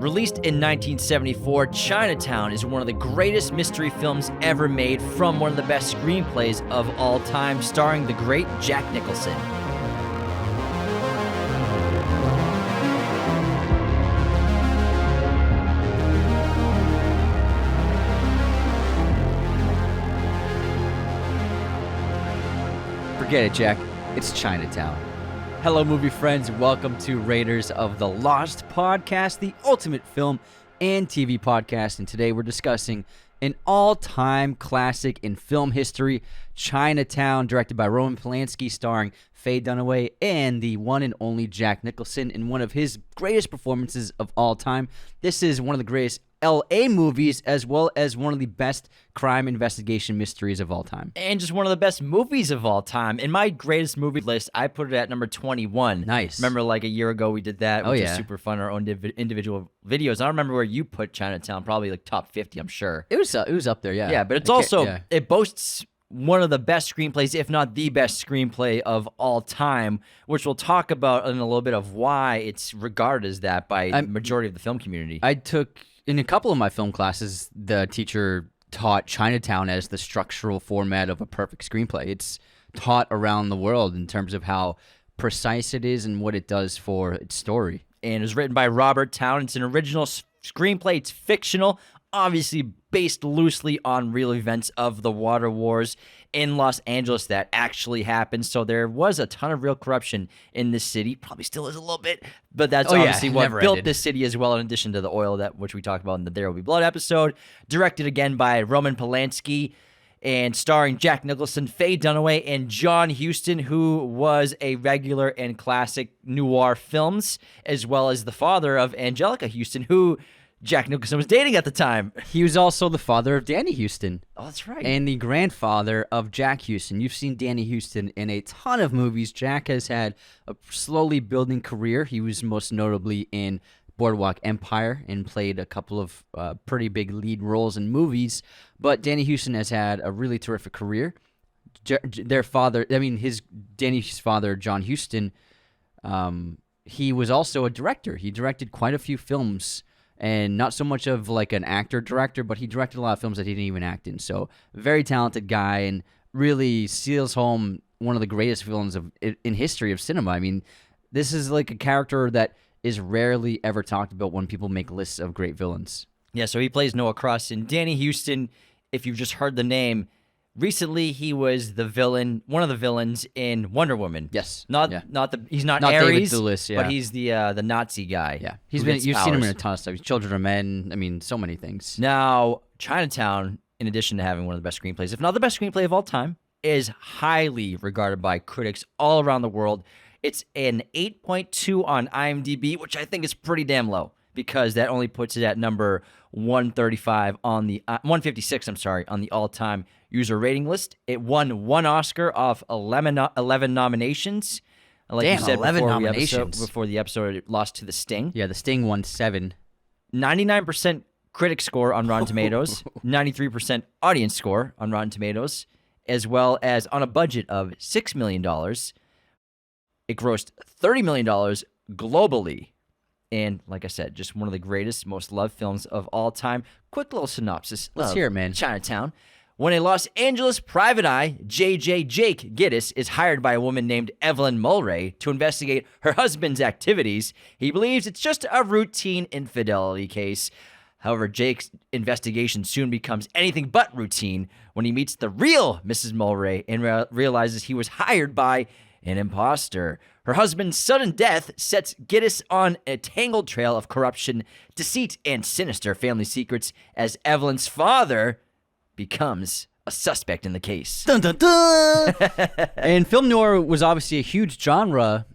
Released in 1974, Chinatown is one of the greatest mystery films ever made from one of the best screenplays of all time, starring the great Jack Nicholson. Forget it, Jack. It's Chinatown. Hello, movie friends. Welcome to Raiders of the Lost podcast, the ultimate film and TV podcast. And today we're discussing an all-time classic in film history, Chinatown, directed by Roman Polanski, starring Faye Dunaway and the one and only Jack Nicholson in one of his greatest performances of all time. This is one of the greatest L.A. movies, as well as one of the best crime investigation mysteries of all time. And just one of the best movies of all time. In my greatest movie list, I put it at number 21. Nice. Remember, like a year ago, we did that, which was yeah. super fun, our own individual videos. I don't remember where you put Chinatown, probably like top 50, I'm sure. It was up there, yeah. Yeah, but it's also, it boasts one of the best screenplays, if not the best screenplay of all time, which we'll talk about in a little bit of why it's regarded as that by the majority of the film community. I took, in a couple of my film classes, the teacher taught Chinatown as the structural format of a perfect screenplay. It's taught around the world in terms of how precise it is and what it does for its story. And it was written by Robert Towne. It's an original screenplay. It's fictional, obviously based loosely on real events of the water wars in Los Angeles that actually happened. So there was a ton of real corruption in this city. Probably still is a little bit, but that's obviously what built this city as well, in addition to the oil, that which we talked about in the There Will Be Blood episode. Directed again by Roman Polanski and starring Jack Nicholson, Faye Dunaway, and John Huston, who was a regular in classic noir films, as well as the father of Angelica Huston, who Jack Nicholson was dating at the time. He was also the father of Danny Huston. Oh, that's right. And the grandfather of Jack Huston. You've seen Danny Huston in a ton of movies. Jack has had a slowly building career. He was most notably in Boardwalk Empire and played a couple of pretty big lead roles in movies. But Danny Huston has had a really terrific career. Danny's father, John Huston, he was also a director. He directed quite a few films. And not so much of like an actor-director, but he directed a lot of films that he didn't even act in. So, very talented guy, and really seals home one of the greatest villains in history of cinema. I mean, this is like a character that is rarely ever talked about when people make lists of great villains. Yeah, so he plays Noah Cross. And Danny Huston, if you've just heard the name, recently he was the villain, one of the villains in Wonder Woman. Yes. He's not Ares, David Thewlis, but he's the Nazi guy. Yeah. You've seen him in a ton of stuff. Children of Men, I mean, so many things. Now, Chinatown, in addition to having one of the best screenplays, if not the best screenplay of all time, is highly regarded by critics all around the world. It's an 8.2 on IMDb, which I think is pretty damn low, because that only puts it at number 156 on the all-time user rating list. It won 1 Oscar off 11 nominations. Like you said, 11 nominations. Before the episode, it lost to The Sting. Yeah, The Sting won 7. 99% critic score on Rotten Tomatoes, 93% audience score on Rotten Tomatoes, as well as on a budget of $6 million. It grossed $30 million globally. And like I said, just one of the greatest, most loved films of all time. Quick little synopsis. Let's hear it, man. Chinatown. When a Los Angeles private eye, J.J. Jake Gittes, is hired by a woman named Evelyn Mulray to investigate her husband's activities, he believes it's just a routine infidelity case. However, Jake's investigation soon becomes anything but routine when he meets the real Mrs. Mulray and realizes he was hired by an imposter. Her husband's sudden death sets Gittes on a tangled trail of corruption, deceit, and sinister family secrets as Evelyn's father becomes a suspect in the case. Dun, dun, dun! And film noir was obviously a huge genre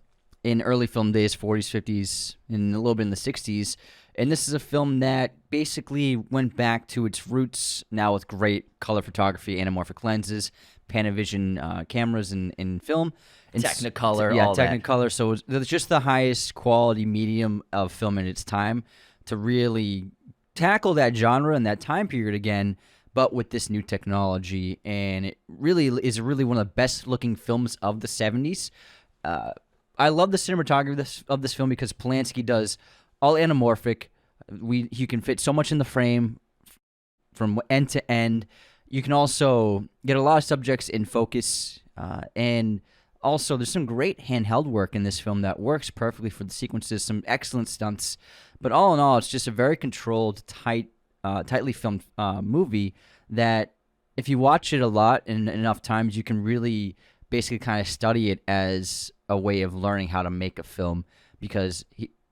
in early film days, 40s, 50s, and a little bit in the 60s. And this is a film that basically went back to its roots now with great color photography, anamorphic lenses, Panavision cameras in film. And Technicolor, yeah, all Technicolor. That. So it's just the highest quality medium of film in its time to really tackle that genre and that time period again, but with this new technology. And it really is one of the best looking films of the 70s. I love the cinematography of this film because Polanski does all anamorphic, You can fit so much in the frame from end to end. You can also get a lot of subjects in focus, and also there's some great handheld work in this film that works perfectly for the sequences, some excellent stunts. But all in all, it's just a very controlled, tightly filmed movie that if you watch it a lot and enough times, you can really basically kind of study it as a way of learning how to make a film, because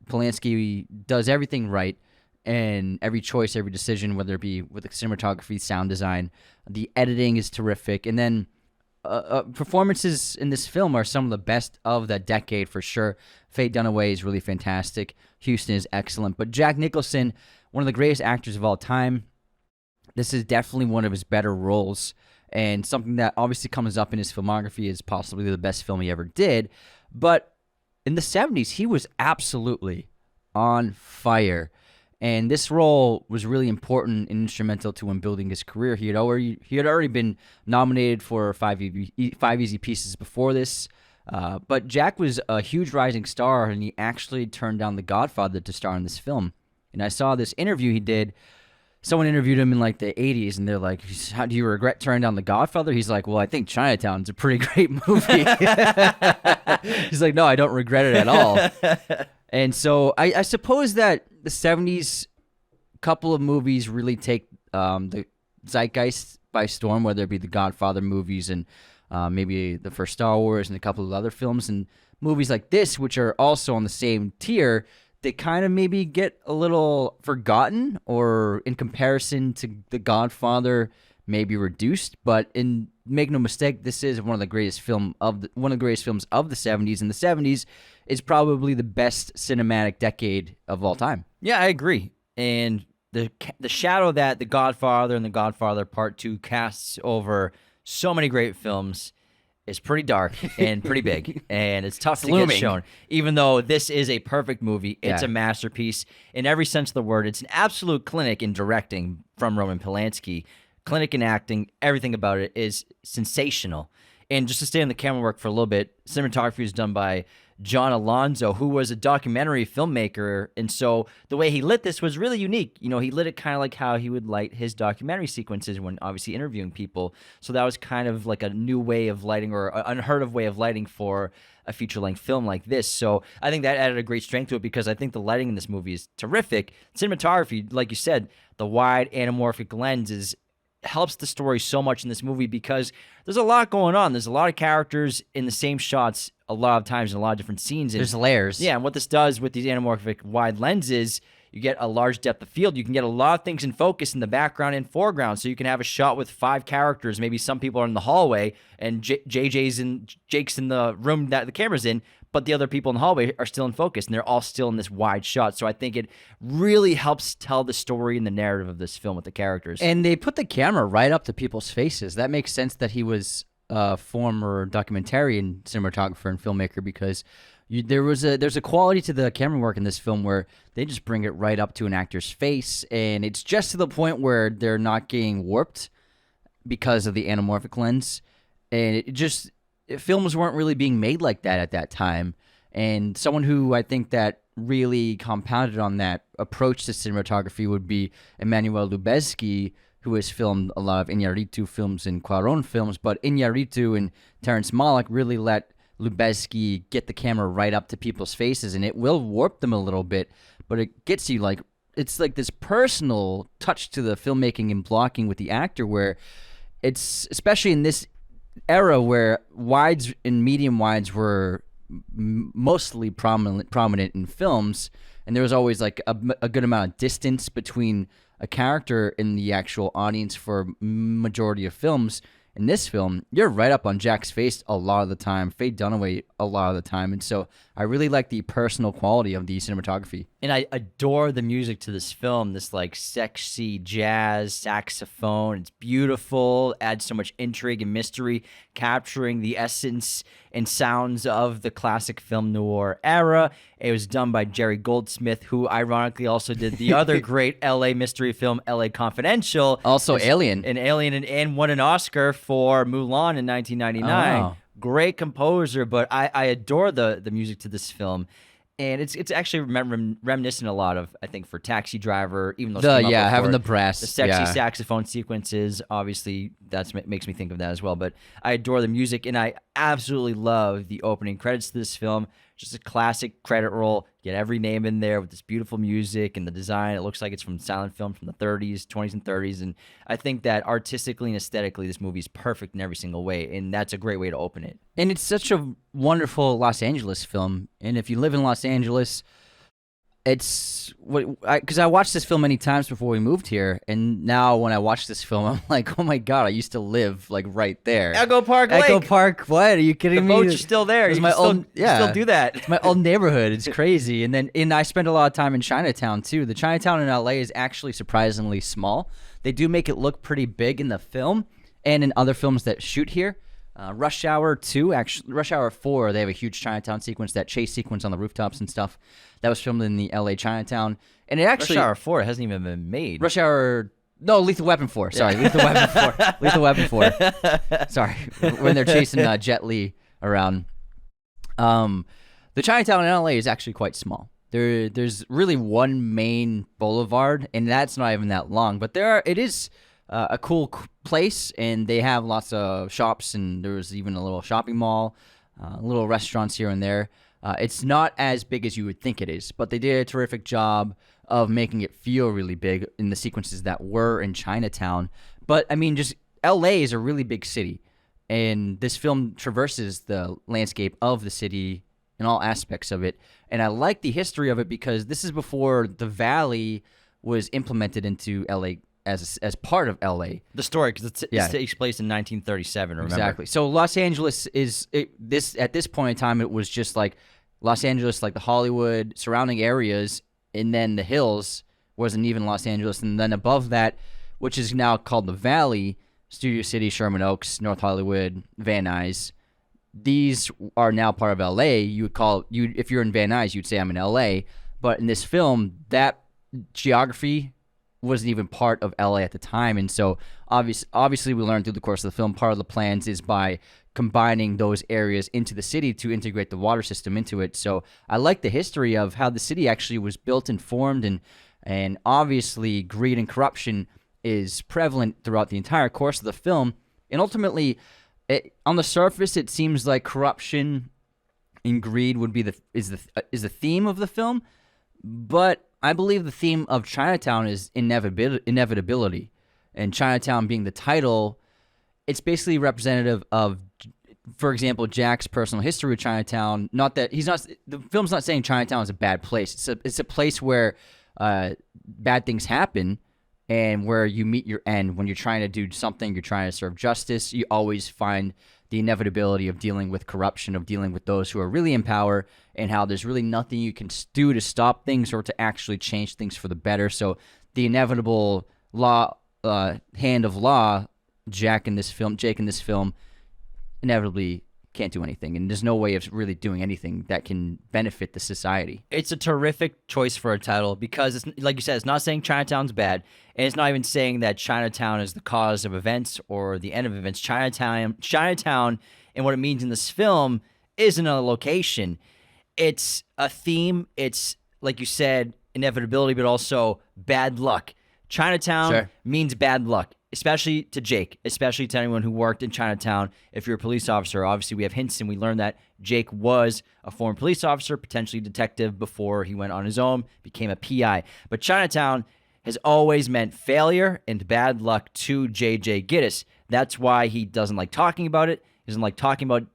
Polanski does everything right, and every choice, every decision, whether it be with the cinematography, sound design, the editing is terrific, and then performances in this film are some of the best of the decade for sure. Faye Dunaway is really fantastic. Houston is excellent, but Jack Nicholson, one of the greatest actors of all time. This is definitely one of his better roles, and something that obviously comes up in his filmography is possibly the best film he ever did. But in the 70s, he was absolutely on fire. And this role was really important and instrumental to him building his career. He had already been nominated for five Easy Pieces before this. But Jack was a huge rising star, and he actually turned down The Godfather to star in this film. And I saw this interview he did. Someone interviewed him in like the 80s, and they're like, "How do you regret turning down The Godfather?" He's like, "Well, I think Chinatown's a pretty great movie." He's like, "No, I don't regret it at all." And so I suppose that the 70s couple of movies really take the zeitgeist by storm, whether it be the Godfather movies and maybe the first Star Wars and a couple of other films. And movies like this, which are also on the same tier, they kind of maybe get a little forgotten, or in comparison to The Godfather, maybe reduced. But make no mistake, this is one of the greatest films of the 70s, and the 70s is probably the best cinematic decade of all time. Yeah, I agree. And the shadow that The Godfather and The Godfather Part 2 casts over so many great films is pretty dark and pretty big, and it's tough to get shown. Even though this is a perfect movie, it's a masterpiece in every sense of the word. It's an absolute clinic in directing from Roman Polanski. Clinic in acting, everything about it is sensational. And just to stay on the camera work for a little bit, cinematography was done by John Alonzo, who was a documentary filmmaker, and so the way he lit this was really unique. You know, he lit it kind of like how he would light his documentary sequences when obviously interviewing people. So that was kind of like a new way of lighting, or an unheard of way of lighting for a feature-length film like this. So I think that added a great strength to it, because I think the lighting in this movie is terrific. Cinematography, like you said, the wide anamorphic lens helps the story so much in this movie, because there's a lot going on. There's a lot of characters in the same shots a lot of times in a lot of different scenes. There's layers. Yeah, and what this does with these anamorphic wide lenses, you get a large depth of field. You can get a lot of things in focus in the background and foreground. So you can have a shot with 5 characters. Maybe some people are in the hallway, and Jake's in the room that the camera's in, but the other people in the hallway are still in focus, and they're all still in this wide shot. So I think it really helps tell the story and the narrative of this film with the characters. And they put the camera right up to people's faces. That makes sense that he was a former documentarian cinematographer and filmmaker, because there's a quality to the camera work in this film where they just bring it right up to an actor's face, and it's just to the point where they're not getting warped because of the anamorphic lens. And films weren't really being made like that at that time. And someone who I think that really compounded on that approach to cinematography would be Emmanuel Lubezki, who has filmed a lot of Iñárritu films and Cuarón films. But Iñárritu and Terrence Malick really let Lubezki get the camera right up to people's faces, and it will warp them a little bit, but it gets you it's like this personal touch to the filmmaking and blocking with the actor, where it's, especially in this era where wides and medium wides were mostly prominent in films, and there was always like a good amount of distance between a character and the actual audience for majority of films. In this film, you're right up on Jack's face a lot of the time, Faye Dunaway a lot of the time, and so I really like the personal quality of the cinematography. And I adore the music to this film, this like sexy jazz saxophone. It's beautiful, adds so much intrigue and mystery, capturing the essence and sounds of the classic film noir era. It was done by Jerry Goldsmith, who ironically also did the other great L.A. mystery film, L.A. Confidential. Also Alien. And won an Oscar for Mulan in 1999. Oh. Great composer, but I adore the music to this film. And it's actually reminiscent a lot of, I think, for Taxi Driver, even though Having the brass, the sexy saxophone sequences, obviously makes me think of that as well. But I adore the music, and I absolutely love the opening credits to this film. Just a classic credit roll. Get every name in there with this beautiful music and the design. It looks like it's from silent film from the 30s, 20s, and 30s. And I think that artistically and aesthetically, this movie is perfect in every single way. And that's a great way to open it. And it's such a wonderful Los Angeles film. And if you live in Los Angeles, it's because I watched this film many times before we moved here, and now when I watch this film, I'm like, oh my god, I used to live like right there. Echo Park Lake. Echo Park. What? Are you kidding me? The boats are still there. You still do that. It's my old neighborhood. It's crazy. And I spent a lot of time in Chinatown too. The Chinatown in LA is actually surprisingly small. They do make it look pretty big in the film and in other films that shoot here. Rush Hour 2, actually, Rush Hour 4, they have a huge Chinatown sequence, that chase sequence on the rooftops and stuff. That was filmed in the LA Chinatown. And it actually... Rush Hour 4 hasn't even been made. Lethal Weapon 4. Sorry, Lethal Weapon 4. Lethal Weapon 4. Sorry, when they're chasing Jet Li around. The Chinatown in LA is actually quite small. There's really one main boulevard, and that's not even that long. But it is a cool place, and they have lots of shops, and there's even a little shopping mall, little restaurants here and there. It's not as big as you would think it is, but they did a terrific job of making it feel really big in the sequences that were in Chinatown. But, I mean, just LA is a really big city, and this film traverses the landscape of the city in all aspects of it. And I like the history of it because this is before the Valley was implemented into LA as part of LA. The story, because it takes place in 1937, remember? Exactly. So Los Angeles at this point in time, it was just like Los Angeles, like the Hollywood surrounding areas, and then the hills wasn't even Los Angeles. And then above that, which is now called the Valley, Studio City, Sherman Oaks, North Hollywood, Van Nuys, these are now part of LA. If you're in Van Nuys, you'd say I'm in LA. But in this film, that geography wasn't even part of LA at the time. And so obviously we learned through the course of the film, part of the plans is by combining those areas into the city to integrate the water system into it. So I like the history of how the city actually was built and formed, and obviously greed and corruption is prevalent throughout the entire course of the film. And ultimately, on the surface, it seems like corruption and greed would be the theme of the film, but I believe the theme of Chinatown is inevitability, and Chinatown being the title, it's basically representative of, for example, Jack's personal history with Chinatown. The film's not saying Chinatown is a bad place. It's a place where bad things happen, and where you meet your end. When you're trying to do something, you're trying to serve justice, you always find the inevitability of dealing with corruption, of dealing with those who are really in power, and how there's really nothing you can do to stop things or to actually change things for the better. So the inevitable hand of law, Jake in this film, inevitably can't do anything, and there's no way of really doing anything that can benefit the society. It's a terrific choice for a title because, it's, like you said, it's not saying Chinatown's bad, and it's not even saying that Chinatown is the cause of events or the end of events. Chinatown and what it means in this film isn't a location. It's a theme. It's, like you said, inevitability, but also bad luck. Chinatown means bad luck, especially to Jake, especially to anyone who worked in Chinatown. If you're a police officer, obviously we have hints, and we learned that Jake was a former police officer, potentially detective, before he went on his own, became a PI. But Chinatown has always meant failure and bad luck to J.J. Gittes. That's why he doesn't like talking about it. He doesn't like talking about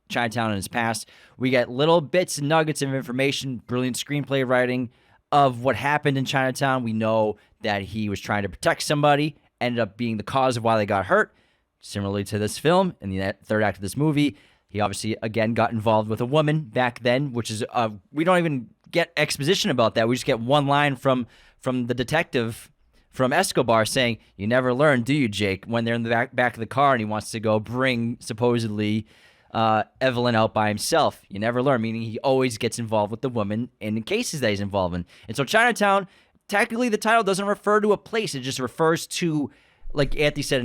Chinatown in his past. We get little bits and nuggets of information, brilliant screenplay writing of what happened in Chinatown. We know that he was trying to protect somebody, ended up being the cause of why they got hurt. Similarly to this film, in the third act of this movie, he obviously, again, got involved with a woman back then, which is, we don't even get exposition about that. We just get one line from the detective from Escobar saying, "You never learn, do you, Jake?" When they're in the back of the car and he wants to go bring, supposedly, Evelyn out by himself. You never learn, meaning he always gets involved with the woman in the cases that he's involved in. And so Chinatown, technically the title doesn't refer to a place. It just refers to, like Anthony said,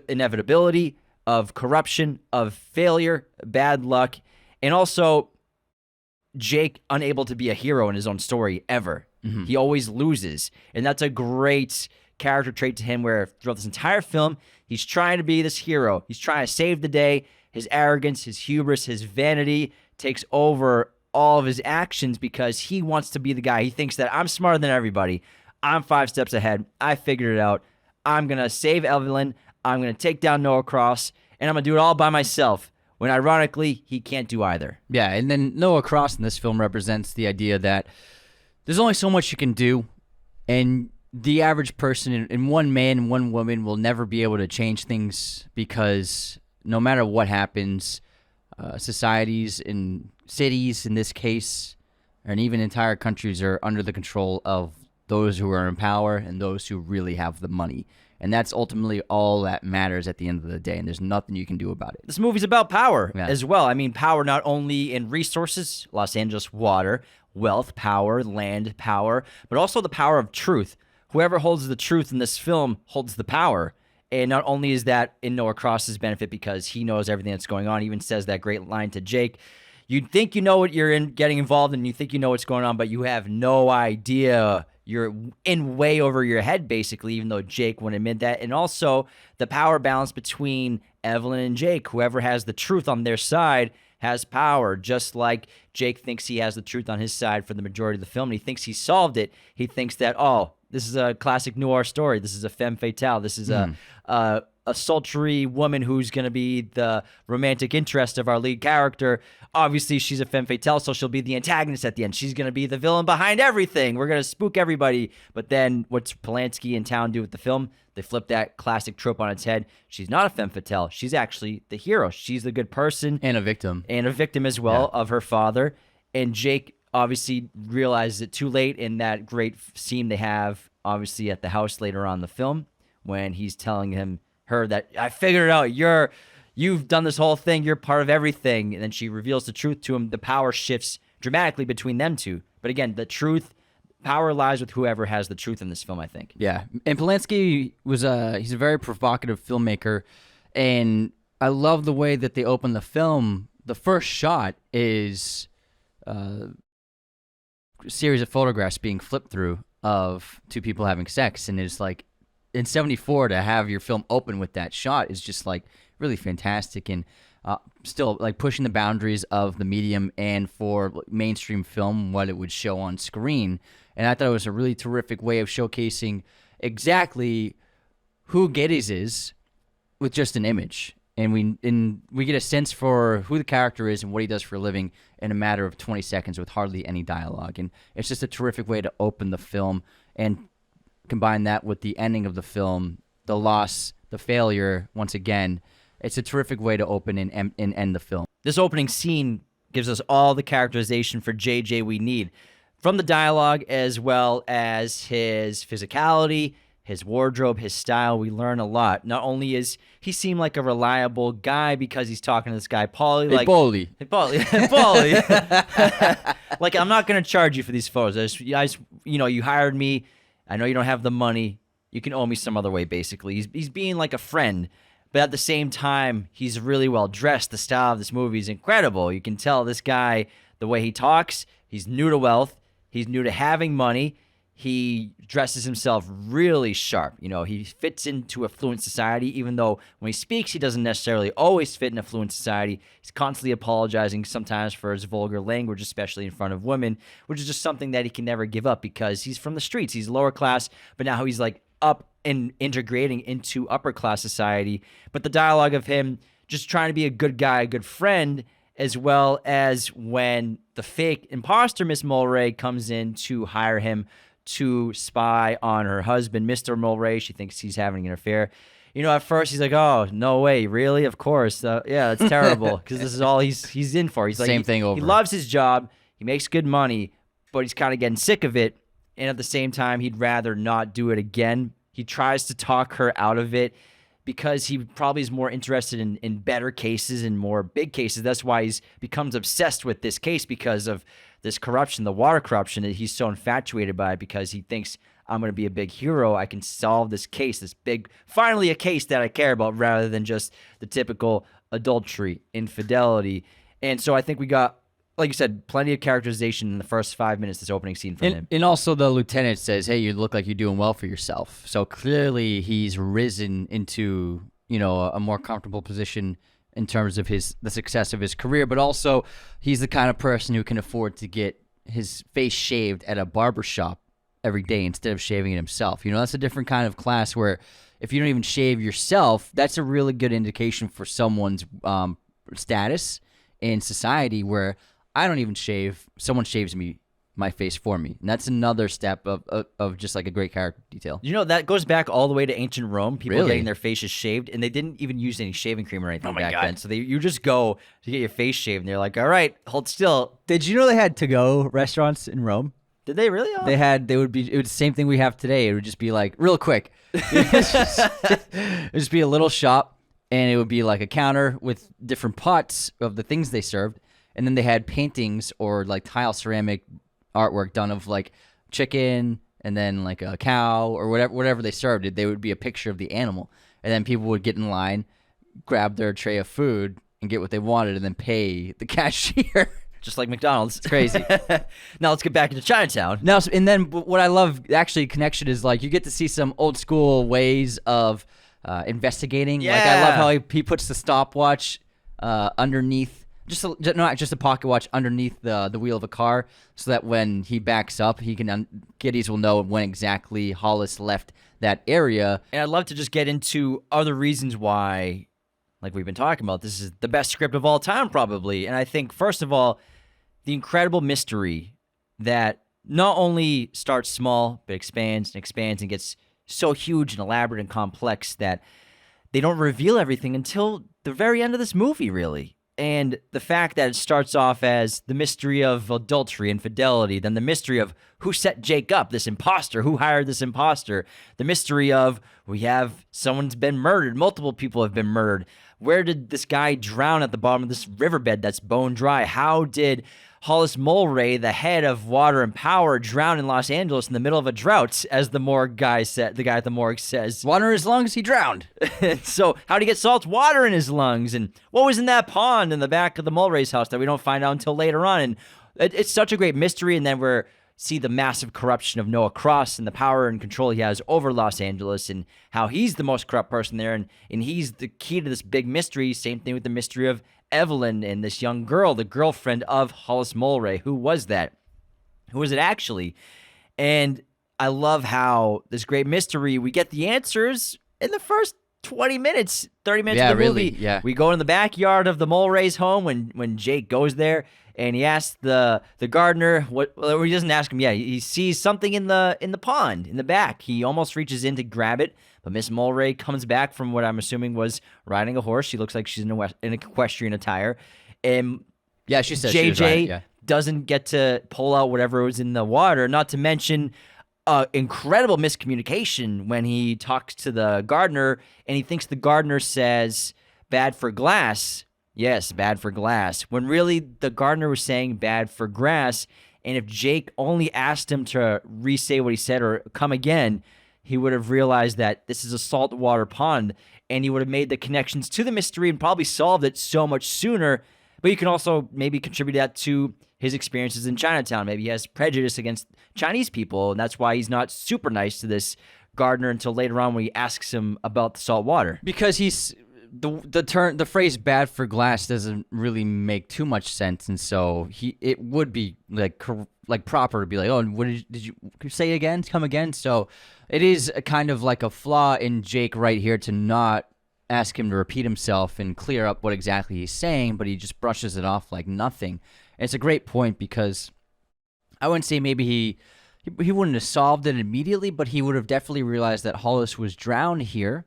inevitability of corruption, of failure, bad luck. And also, Jake unable to be a hero in his own story ever. He always loses. And that's a great character trait to him where throughout this entire film, he's trying to be this hero. He's trying to save the day. His arrogance, his hubris, his vanity takes over all of his actions because he wants to be the guy. He thinks that I'm smarter than everybody. I'm 5 steps ahead. I figured it out. I'm going to save Evelyn. I'm going to take down Noah Cross, and I'm going to do it all by myself. When ironically, he can't do either. Yeah, and then Noah Cross in this film represents the idea that there's only so much you can do, and the average person and one man and one woman will never be able to change things because no matter what happens, societies and cities in this case, and even entire countries are under the control of those who are in power and those who really have the money. And that's ultimately all that matters at the end of the day, and there's nothing you can do about it. This movie's about power as well. I mean, power not only in resources, Los Angeles water, wealth, power, land, power, but also the power of truth. Whoever holds the truth in this film holds the power. And not only is that in Noah Cross's benefit because he knows everything that's going on, he even says that great line to Jake. You think you know what you're getting involved in, you think you know what's going on, but you have no idea. You're in way over your head, basically, even though Jake wouldn't admit that. And also the power balance between Evelyn and Jake. Whoever has the truth on their side has power, just like Jake thinks he has the truth on his side for the majority of the film. And he thinks he solved it. He thinks that, oh, this is a classic noir story. This is a femme fatale. This is a sultry woman who's going to be the romantic interest of our lead character. Obviously, she's a femme fatale, so she'll be the antagonist at the end. She's going to be the villain behind everything. We're going to spook everybody. But then what's Polanski and Town do with the film? They flip that classic trope on its head. She's not a femme fatale. She's actually the hero. She's the good person. And a victim. And a victim as well of her father. And Jake obviously realizes it too late in that great scene they have, obviously, at the house later on in the film when he's telling her that, I figured it out. You've done this whole thing. You're part of everything. And then she reveals the truth to him. The power shifts dramatically between them two. But again, the truth, power lies with whoever has the truth in this film, I think. Yeah. And Polanski he's a very provocative filmmaker. And I love the way that they open the film. The first shot is a series of photographs being flipped through of two people having sex. And it's like, in 74 to have your film open with that shot is just like really fantastic and still like pushing the boundaries of the medium and for mainstream film, what it would show on screen. And I thought it was a really terrific way of showcasing exactly who Geddes is with just an image. And we get a sense for who the character is and what he does for a living in a matter of 20 seconds with hardly any dialogue. And it's just a terrific way to open the film and combine that with the ending of the film, the loss, the failure, once again. It's a terrific way to open and end the film. This opening scene gives us all the characterization for JJ we need. From the dialogue as well as his physicality, his wardrobe, his style, we learn a lot. Not only is he seem like a reliable guy because he's talking to this guy, Paulie. Hey, Paulie. Like, I'm not going to charge you for these photos. You hired me. I know you don't have the money. You can owe me some other way, basically. He's being like a friend. But at the same time, he's really well dressed. The style of this movie is incredible. You can tell this guy, the way he talks, he's new to wealth. He's new to having money. He dresses himself really sharp. He fits into affluent society, even though when he speaks, he doesn't necessarily always fit in affluent society. He's constantly apologizing sometimes for his vulgar language, especially in front of women, which is just something that he can never give up because he's from the streets. He's lower class, but now he's like up and integrating into upper class society. But the dialogue of him just trying to be a good guy, a good friend, as well as when the fake imposter Miss Mulray comes in to hire him to spy on her husband, Mr. Mulray. She thinks he's having an affair. At first he's like, "Oh, no way, really? Of course, yeah, that's terrible." Because this is all he's in for. He's like, same thing over. He loves his job. He makes good money, but he's kind of getting sick of it. And at the same time, he'd rather not do it again. He tries to talk her out of it because he probably is more interested in better cases and more big cases. That's why he becomes obsessed with this case because of this corruption, the water corruption that he's so infatuated by because he thinks, I'm going to be a big hero. I can solve this case, finally a case that I care about rather than just the typical adultery, infidelity. And so I think we got like you said, plenty of characterization in the first 5 minutes. This opening scene from him. And also the lieutenant says, hey, you look like you're doing well for yourself. So clearly he's risen into, a more comfortable position in terms of the success of his career, but also he's the kind of person who can afford to get his face shaved at a barber shop every day instead of shaving it himself. That's a different kind of class where if you don't even shave yourself, that's a really good indication for someone's status in society, where I don't even shave. Someone shaves my face for me. And that's another step of just like a great character detail. That goes back all the way to ancient Rome. People Really? getting their faces shaved, and they didn't even use any shaving cream or anything back God. then. So you just go to get your face shaved, and they're like, all right, hold still. Did you know they had to-go restaurants in Rome? Did they really? Oh. It was the same thing we have today. It would just be like, real quick. It would just be a little shop, and it would be like a counter with different pots of the things they served. And then they had paintings or like tile ceramic artwork done of like chicken and then like a cow or whatever they served. They would be a picture of the animal. And then people would get in line, grab their tray of food and get what they wanted and then pay the cashier. Just like McDonald's. It's crazy. Now let's get back into Chinatown. Now, and then what I love, actually, connection is like you get to see some old school ways of investigating. Yeah. Like I love how he puts the stopwatch underneath, not just a pocket watch underneath the wheel of a car, so that when he backs up, Geddes will know when exactly Hollis left that area. And I'd love to just get into other reasons why, like we've been talking about, this is the best script of all time, probably. And I think, first of all, the incredible mystery that not only starts small, but expands and gets so huge and elaborate and complex that they don't reveal everything until the very end of this movie, really. And the fact that it starts off as the mystery of adultery, infidelity, then the mystery of who set Jake up, this imposter, who hired this imposter, the mystery of someone's been murdered, multiple people have been murdered. Where did this guy drown at the bottom of this riverbed that's bone dry? How did Hollis Mulray, the head of Water and Power, drown in Los Angeles in the middle of a drought, as the guy at the morgue says? Water in his lungs, he drowned. So how did he get salt water in his lungs? And what was in that pond in the back of the Mulray's house that we don't find out until later on? And it's such a great mystery. And then we see the massive corruption of Noah Cross and the power and control he has over Los Angeles and how he's the most corrupt person there. And he's the key to this big mystery. Same thing with the mystery of Evelyn and this young girl, the girlfriend of Hollis Mulray. Who was that? Who was it actually? And I love how this great mystery, we get the answers in the first 20 minutes, 30 minutes of the movie. Really, yeah. We go in the backyard of the Mulray's home when Jake goes there, and he asks the gardener he doesn't ask him. Yeah, he sees something in the pond in the back. He almost reaches in to grab it, but Miss Mulray comes back from what I'm assuming was riding a horse. She looks like she's in equestrian attire, and Yeah, she said JJ she was right. Yeah. doesn't get to pull out whatever was in the water. Not to mention incredible miscommunication when he talks to the gardener, and he thinks the gardener says bad for glass. Yes, bad for glass. When really the gardener was saying bad for grass. And if Jake only asked him to re-say what he said or come again, he would have realized that this is a saltwater pond, and he would have made the connections to the mystery and probably solved it so much sooner. But you can also maybe contribute that to his experiences in Chinatown. Maybe he has prejudice against Chinese people, and that's why he's not super nice to this gardener until later on when he asks him about the salt water. Because he's the phrase "bad for glass" doesn't really make too much sense, and so it would be like proper to be like, oh, what did you say again? Come again? So it is a kind of like a flaw in Jake right here to not ask him to repeat himself and clear up what exactly he's saying, but he just brushes it off like nothing. And it's a great point because I wouldn't say maybe he wouldn't have solved it immediately, but he would have definitely realized that Hollis was drowned here.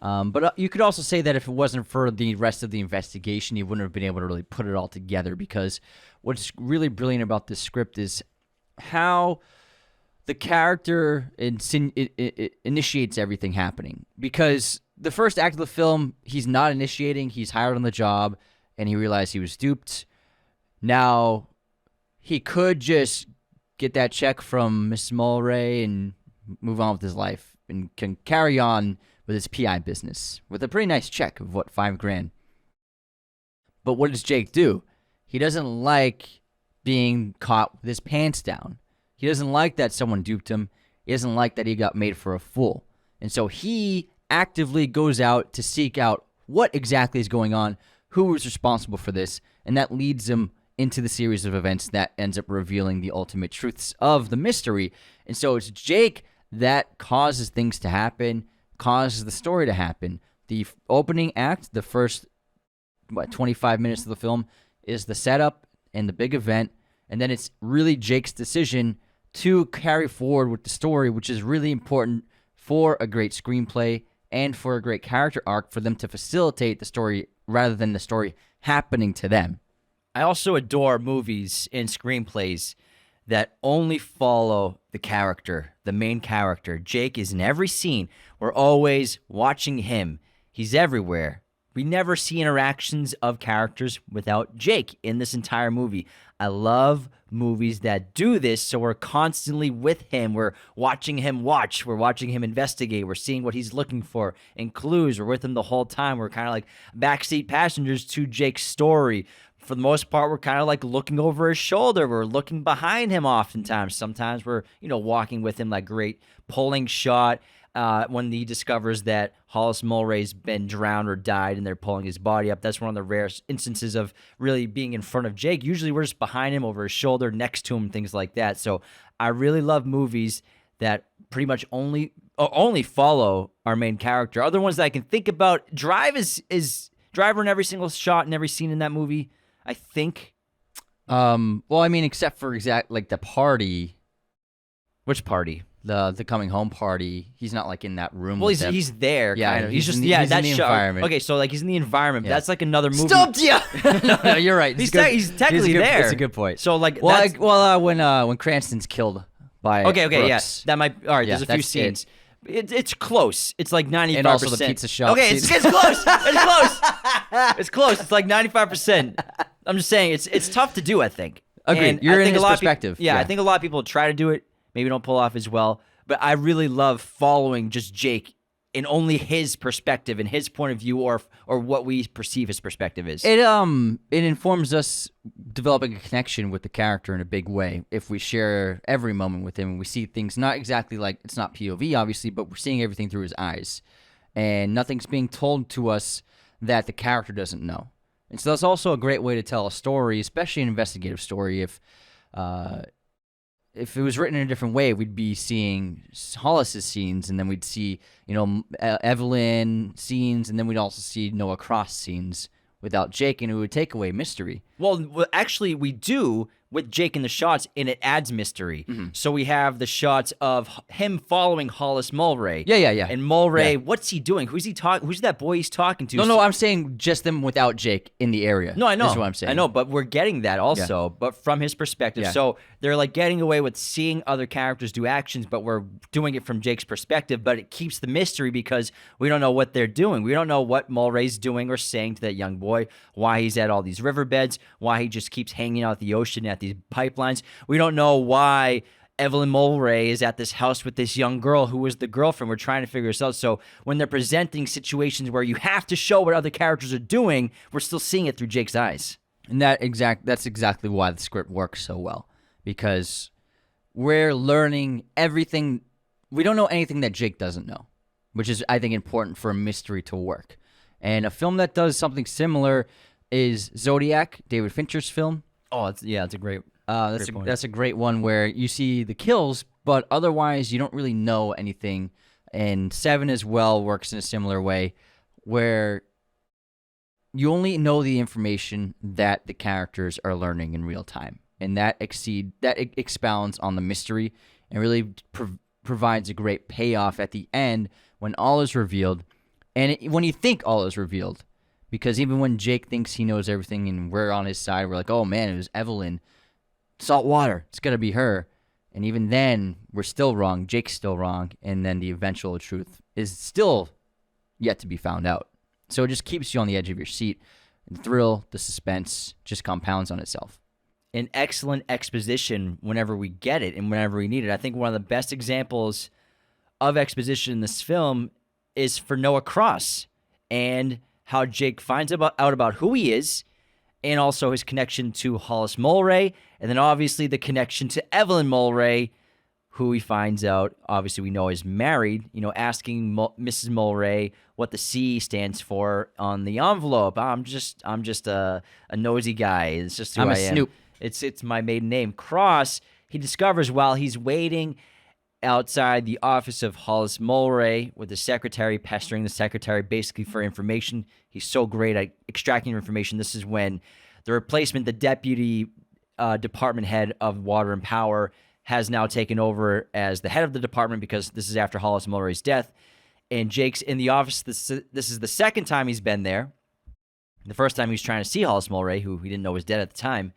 But you could also say that if it wasn't for the rest of the investigation, he wouldn't have been able to really put it all together, because what's really brilliant about this script is how the character initiates everything happening. Because the first act of the film, he's not initiating, he's hired on the job, and he realized he was duped. Now, he could just get that check from Miss Mulray and move on with his life and can carry on with his PI business with a pretty nice check of $5,000. But what does Jake do? He doesn't like being caught with his pants down. He doesn't like that someone duped him. He doesn't like that he got made for a fool. And so he actively goes out to seek out what exactly is going on, who is responsible for this, and that leads him into the series of events that ends up revealing the ultimate truths of the mystery. And so it's Jake that causes things to happen, causes the story to happen. The opening act, the first 25 minutes of the film, is the setup and the big event, and then it's really Jake's decision to carry forward with the story, which is really important for a great screenplay and for a great character arc for them to facilitate the story rather than the story happening to them. I also adore movies and screenplays that only follow the character, the main character. Jake is in every scene. We're always watching him. He's everywhere. We never see interactions of characters without Jake in this entire movie. I love movies that do this, so we're constantly with him. We're watching him watch. We're watching him investigate. We're seeing what he's looking for in clues. We're with him the whole time. We're kind of like backseat passengers to Jake's story. For the most part, we're kind of like looking over his shoulder. We're looking behind him oftentimes. Sometimes we're, walking with him, like great pulling shot. When he discovers that Hollis Mulray's been drowned or died and they're pulling his body up. That's one of the rare instances of really being in front of Jake. Usually we're just behind him, over his shoulder, next to him, things like that. So I really love movies that pretty much only follow our main character. Other ones that I can think about, Drive is Driver in every single shot and every scene in that movie, I think. Well, I mean, except for the party. Which party? The coming home party. He's not like in that room. Well, with them. he's there. Yeah, kind of. he's just in the environment. Okay, so like he's in the environment. Yeah. That's like another movie. Stumped you. No, you're right. He's technically there. That's a good point. So like, when Cranston's killed by okay, Brooks. yes, that might. All right, Yeah, there's a few scenes. It's close. It's like 95%. And also the pizza shop. Okay, it's close. It's close. It's close. It's like 95%. I'm just saying it's tough to do. I think. Agreed. And You're I in think his a lot perspective. Of people, I think a lot of people try to do it. Maybe don't pull off as well. But I really love following just Jake in only his perspective and his point of view, or what we perceive his perspective is. It informs us developing a connection with the character in a big way. If we share every moment with him, and we see things not exactly like, it's not POV obviously, but we're seeing everything through his eyes, and nothing's being told to us that the character doesn't know. And so that's also a great way to tell a story, especially an investigative story. If it was written in a different way, we'd be seeing Hollis's scenes, and then we'd see, Evelyn scenes, and then we'd also see Noah Cross scenes without Jake, and it would take away mystery. Well, actually, we do with Jake in the shots, and it adds mystery. Mm-hmm. So we have the shots of him following Hollis Mulray. Yeah. And Mulray, what's he doing? Who's he talking? Who's that boy he's talking to? No, I'm saying just them without Jake in the area. No, I know. That's what I'm saying. I know, but we're getting that also, but from his perspective. Yeah. So they're like getting away with seeing other characters do actions, but we're doing it from Jake's perspective, but it keeps the mystery because we don't know what they're doing. We don't know what Mulray's doing or saying to that young boy, why he's at all these riverbeds, why he just keeps hanging out at the ocean at these pipelines. We don't know why Evelyn Mulray is at this house with this young girl who was the girlfriend. We're trying to figure this out. So when they're presenting situations where you have to show what other characters are doing, we're still seeing it through Jake's eyes. And that's exactly why the script works so well, because we're learning everything. We don't know anything that Jake doesn't know, which is, I think, important for a mystery to work. And a film that does something similar is Zodiac, David Fincher's film. Oh, it's a great. That's a great one where you see the kills, but otherwise you don't really know anything. And Seven as well works in a similar way, where you only know the information that the characters are learning in real time, and that expounds on the mystery and really provides a great payoff at the end when all is revealed, and when you think all is revealed. Because even when Jake thinks he knows everything and we're on his side, we're like, oh man, it was Evelyn. Salt water, it's gotta be her. And even then, we're still wrong. Jake's still wrong. And then the eventual truth is still yet to be found out. So it just keeps you on the edge of your seat. The thrill, the suspense just compounds on itself. An excellent exposition whenever we get it and whenever we need it. I think one of the best examples of exposition in this film is for Noah Cross and how Jake finds out about who he is, and also his connection to Hollis Mulray, and then obviously the connection to Evelyn Mulray, who he finds out, obviously we know is married, asking Mrs. Mulray what the C stands for on the envelope. I'm just a nosy guy. It's just who I'm I a am. snoop. It's my maiden name. Cross, he discovers while he's waiting outside the office of Hollis Mulray with the secretary, pestering the secretary basically for information. He's so great at extracting information. This is when the replacement, the deputy department head of Water and Power, has now taken over as the head of the department because this is after Hollis Mulray's death. And Jake's in the office. This is the second time he's been there. The first time he was trying to see Hollis Mulray, who he didn't know was dead at the time.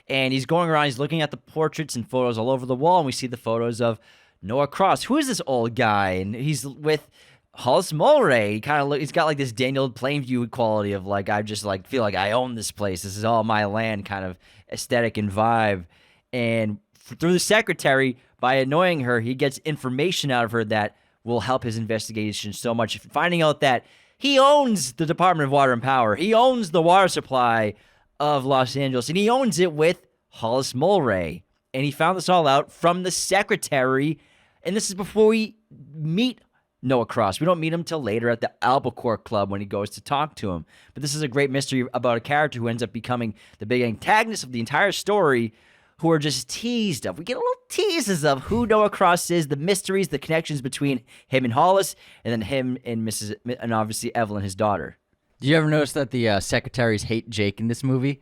And he's going around, he's looking at the portraits and photos all over the wall, and we see the photos of Noah Cross. Who is this old guy? And he's with Hollis Mulray. He's got like this Daniel Plainview quality of like, I just like feel like I own this place. This is all my land kind of aesthetic and vibe. And through the secretary, by annoying her, he gets information out of her that will help his investigation so much. Finding out that he owns the Department of Water and Power. He owns the water supply of Los Angeles, and he owns it with Hollis Mulray. And he found this all out from the secretary, and this is before we meet Noah Cross. We don't meet him till later at the Albacore Club when he goes to talk to him. But this is a great mystery about a character who ends up becoming the big antagonist of the entire story, who are just teased of. We get little teases of who Noah Cross is, the mysteries, the connections between him and Hollis, and then him and obviously Evelyn, his daughter. Do you ever notice that the secretaries hate Jake in this movie?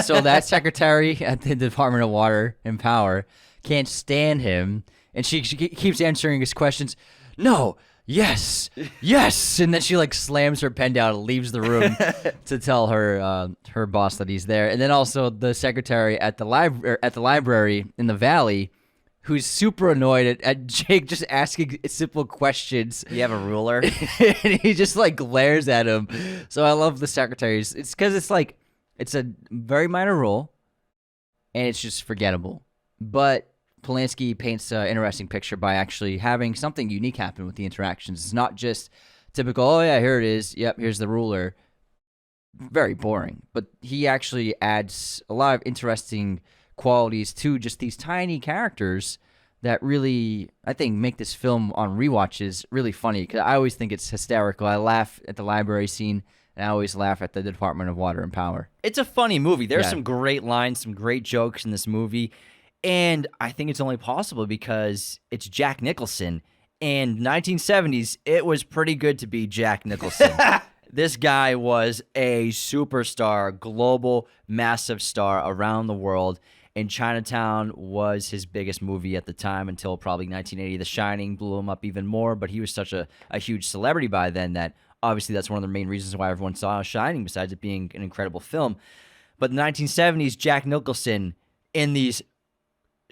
So that secretary at the Department of Water and Power can't stand him, and she keeps answering his questions. No, yes, yes, and then she like slams her pen down and leaves the room to tell her boss that he's there. And then also the secretary at the library in the Valley, who's super annoyed at Jake just asking simple questions. You have a ruler? And he just like glares at him. So I love the secretaries. It's because it's a very minor role, and it's just forgettable. But Polanski paints an interesting picture by actually having something unique happen with the interactions. It's not just typical, oh yeah, here it is. Yep, here's the ruler. Very boring. But he actually adds a lot of interesting qualities to just these tiny characters that really, I think, make this film on rewatches really funny. Because I always think it's hysterical. I laugh at the library scene, and I always laugh at the Department of Water and Power. It's a funny movie. There's some great lines, some great jokes in this movie. And I think it's only possible because it's Jack Nicholson. And 1970s, it was pretty good to be Jack Nicholson. This guy was a superstar, global, massive star around the world. And Chinatown was his biggest movie at the time until probably 1980. The Shining blew him up even more, but he was such a huge celebrity by then that obviously that's one of the main reasons why everyone saw Shining, besides it being an incredible film. But in the 1970s, Jack Nicholson in these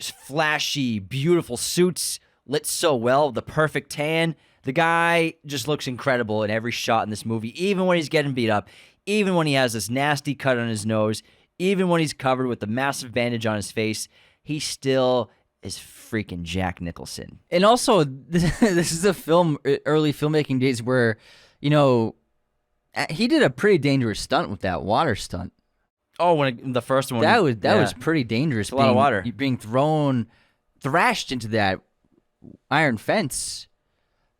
flashy, beautiful suits, lit so well, the perfect tan. The guy just looks incredible in every shot in this movie, even when he's getting beat up, even when he has this nasty cut on his nose, even when he's covered with the massive bandage on his face, he still is freaking Jack Nicholson. And also, this is a film, early filmmaking days where, he did a pretty dangerous stunt with that water stunt. Oh, when the first one. That was pretty dangerous. A lot of water. Being thrashed into that iron fence.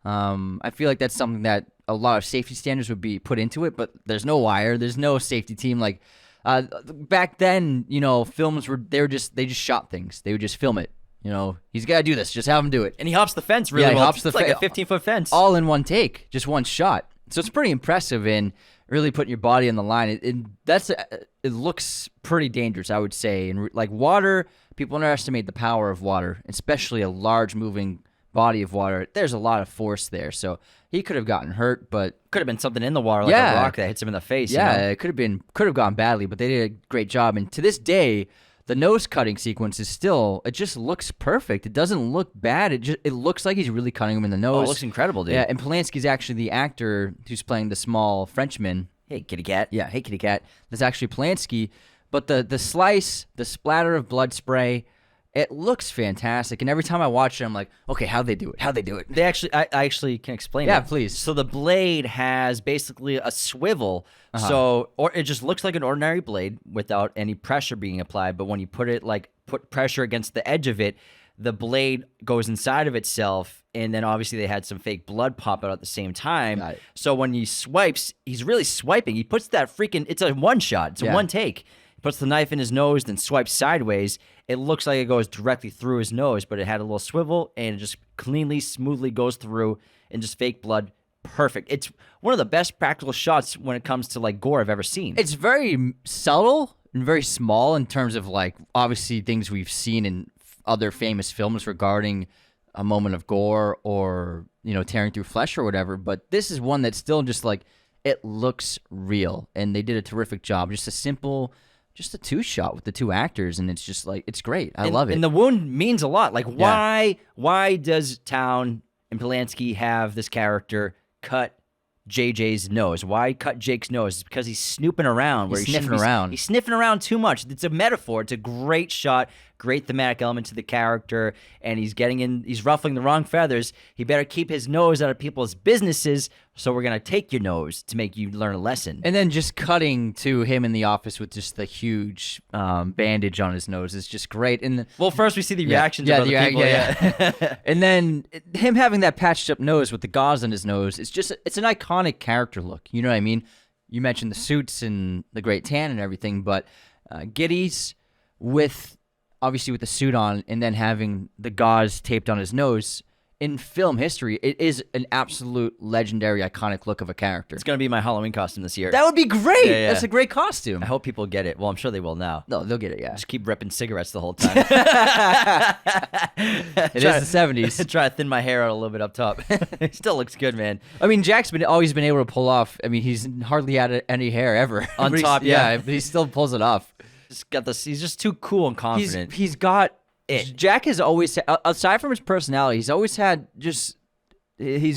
I feel like that's something that a lot of safety standards would be put into it, but there's no wire. There's no safety team. Like, back then, films they just shot things. They would just film it. He's got to do this. Just have him do it. And he hops the fence really well. He hops it's like a 15-foot fence. All in one take. Just one shot. So it's pretty impressive in really putting your body on the line. It looks pretty dangerous, I would say. And like water, people underestimate the power of water, especially a large moving body of water. There's a lot of force there. So he could have gotten hurt, but could have been something in the water, like a rock that hits him in the face. Yeah, it could have gone badly, but they did a great job. And to this day, the nose cutting sequence is it just looks perfect. It doesn't look bad. It looks like he's really cutting him in the nose. Oh, it looks incredible, dude. Yeah, and Polanski's actually the actor who's playing the small Frenchman. Hey, kitty cat. Yeah, hey, kitty cat. That's actually Polanski. But the slice, the splatter of blood spray, It looks fantastic, and every time I watch it, I'm like, okay, how'd they do it? How'd they do it? I actually can explain it. Yeah, please. So the blade has basically a swivel, or it just looks like an ordinary blade without any pressure being applied. But when you put pressure against the edge of it, the blade goes inside of itself, and then obviously they had some fake blood pop out at the same time. Got it. So when he swipes, he's really swiping. He puts that it's a one shot. It's a one take. Puts the knife in his nose, then swipes sideways. It looks like it goes directly through his nose, but it had a little swivel, and it just cleanly, smoothly goes through, and just fake blood. Perfect. It's one of the best practical shots when it comes to like gore I've ever seen. It's very subtle and very small in terms of like obviously things we've seen in other famous films regarding a moment of gore or, you know, tearing through flesh or whatever. But this is one that's still just like, it looks real, and they did a terrific job. Just a two-shot with the two actors, and it's just like, it's great. I love it. And the wound means a lot. Like, why does Town and Polanski have this character cut JJ's nose? Why cut Jake's nose? It's because he's snooping around. He's sniffing around. He's sniffing around too much. It's a metaphor. It's a great shot, great thematic element to the character, and he's ruffling the wrong feathers. He better keep his nose out of people's businesses, so we're going to take your nose to make you learn a lesson. And then just cutting to him in the office with just the huge bandage on his nose is just great. And first we see the reactions of other people. Yeah. And then him having that patched up nose with the gauze on his nose, it's an iconic character look. You know what I mean? You mentioned the suits and the great tan and everything, but Giddy's obviously with the suit on and then having the gauze taped on his nose, in film history, it is an absolute legendary, iconic look of a character. It's going to be my Halloween costume this year. That would be great. Yeah. That's a great costume. I hope people get it. Well, I'm sure they will now. No, they'll get it, yeah. Just keep ripping cigarettes the whole time. It is the 70s. Try to thin my hair out a little bit up top. It still looks good, man. I mean, Jack's always been able to pull off. I mean, he's hardly had any hair ever. On top, yeah. But he still pulls it off. He's just too cool and confident. He's got it. Jack has always, aside from his personality, he's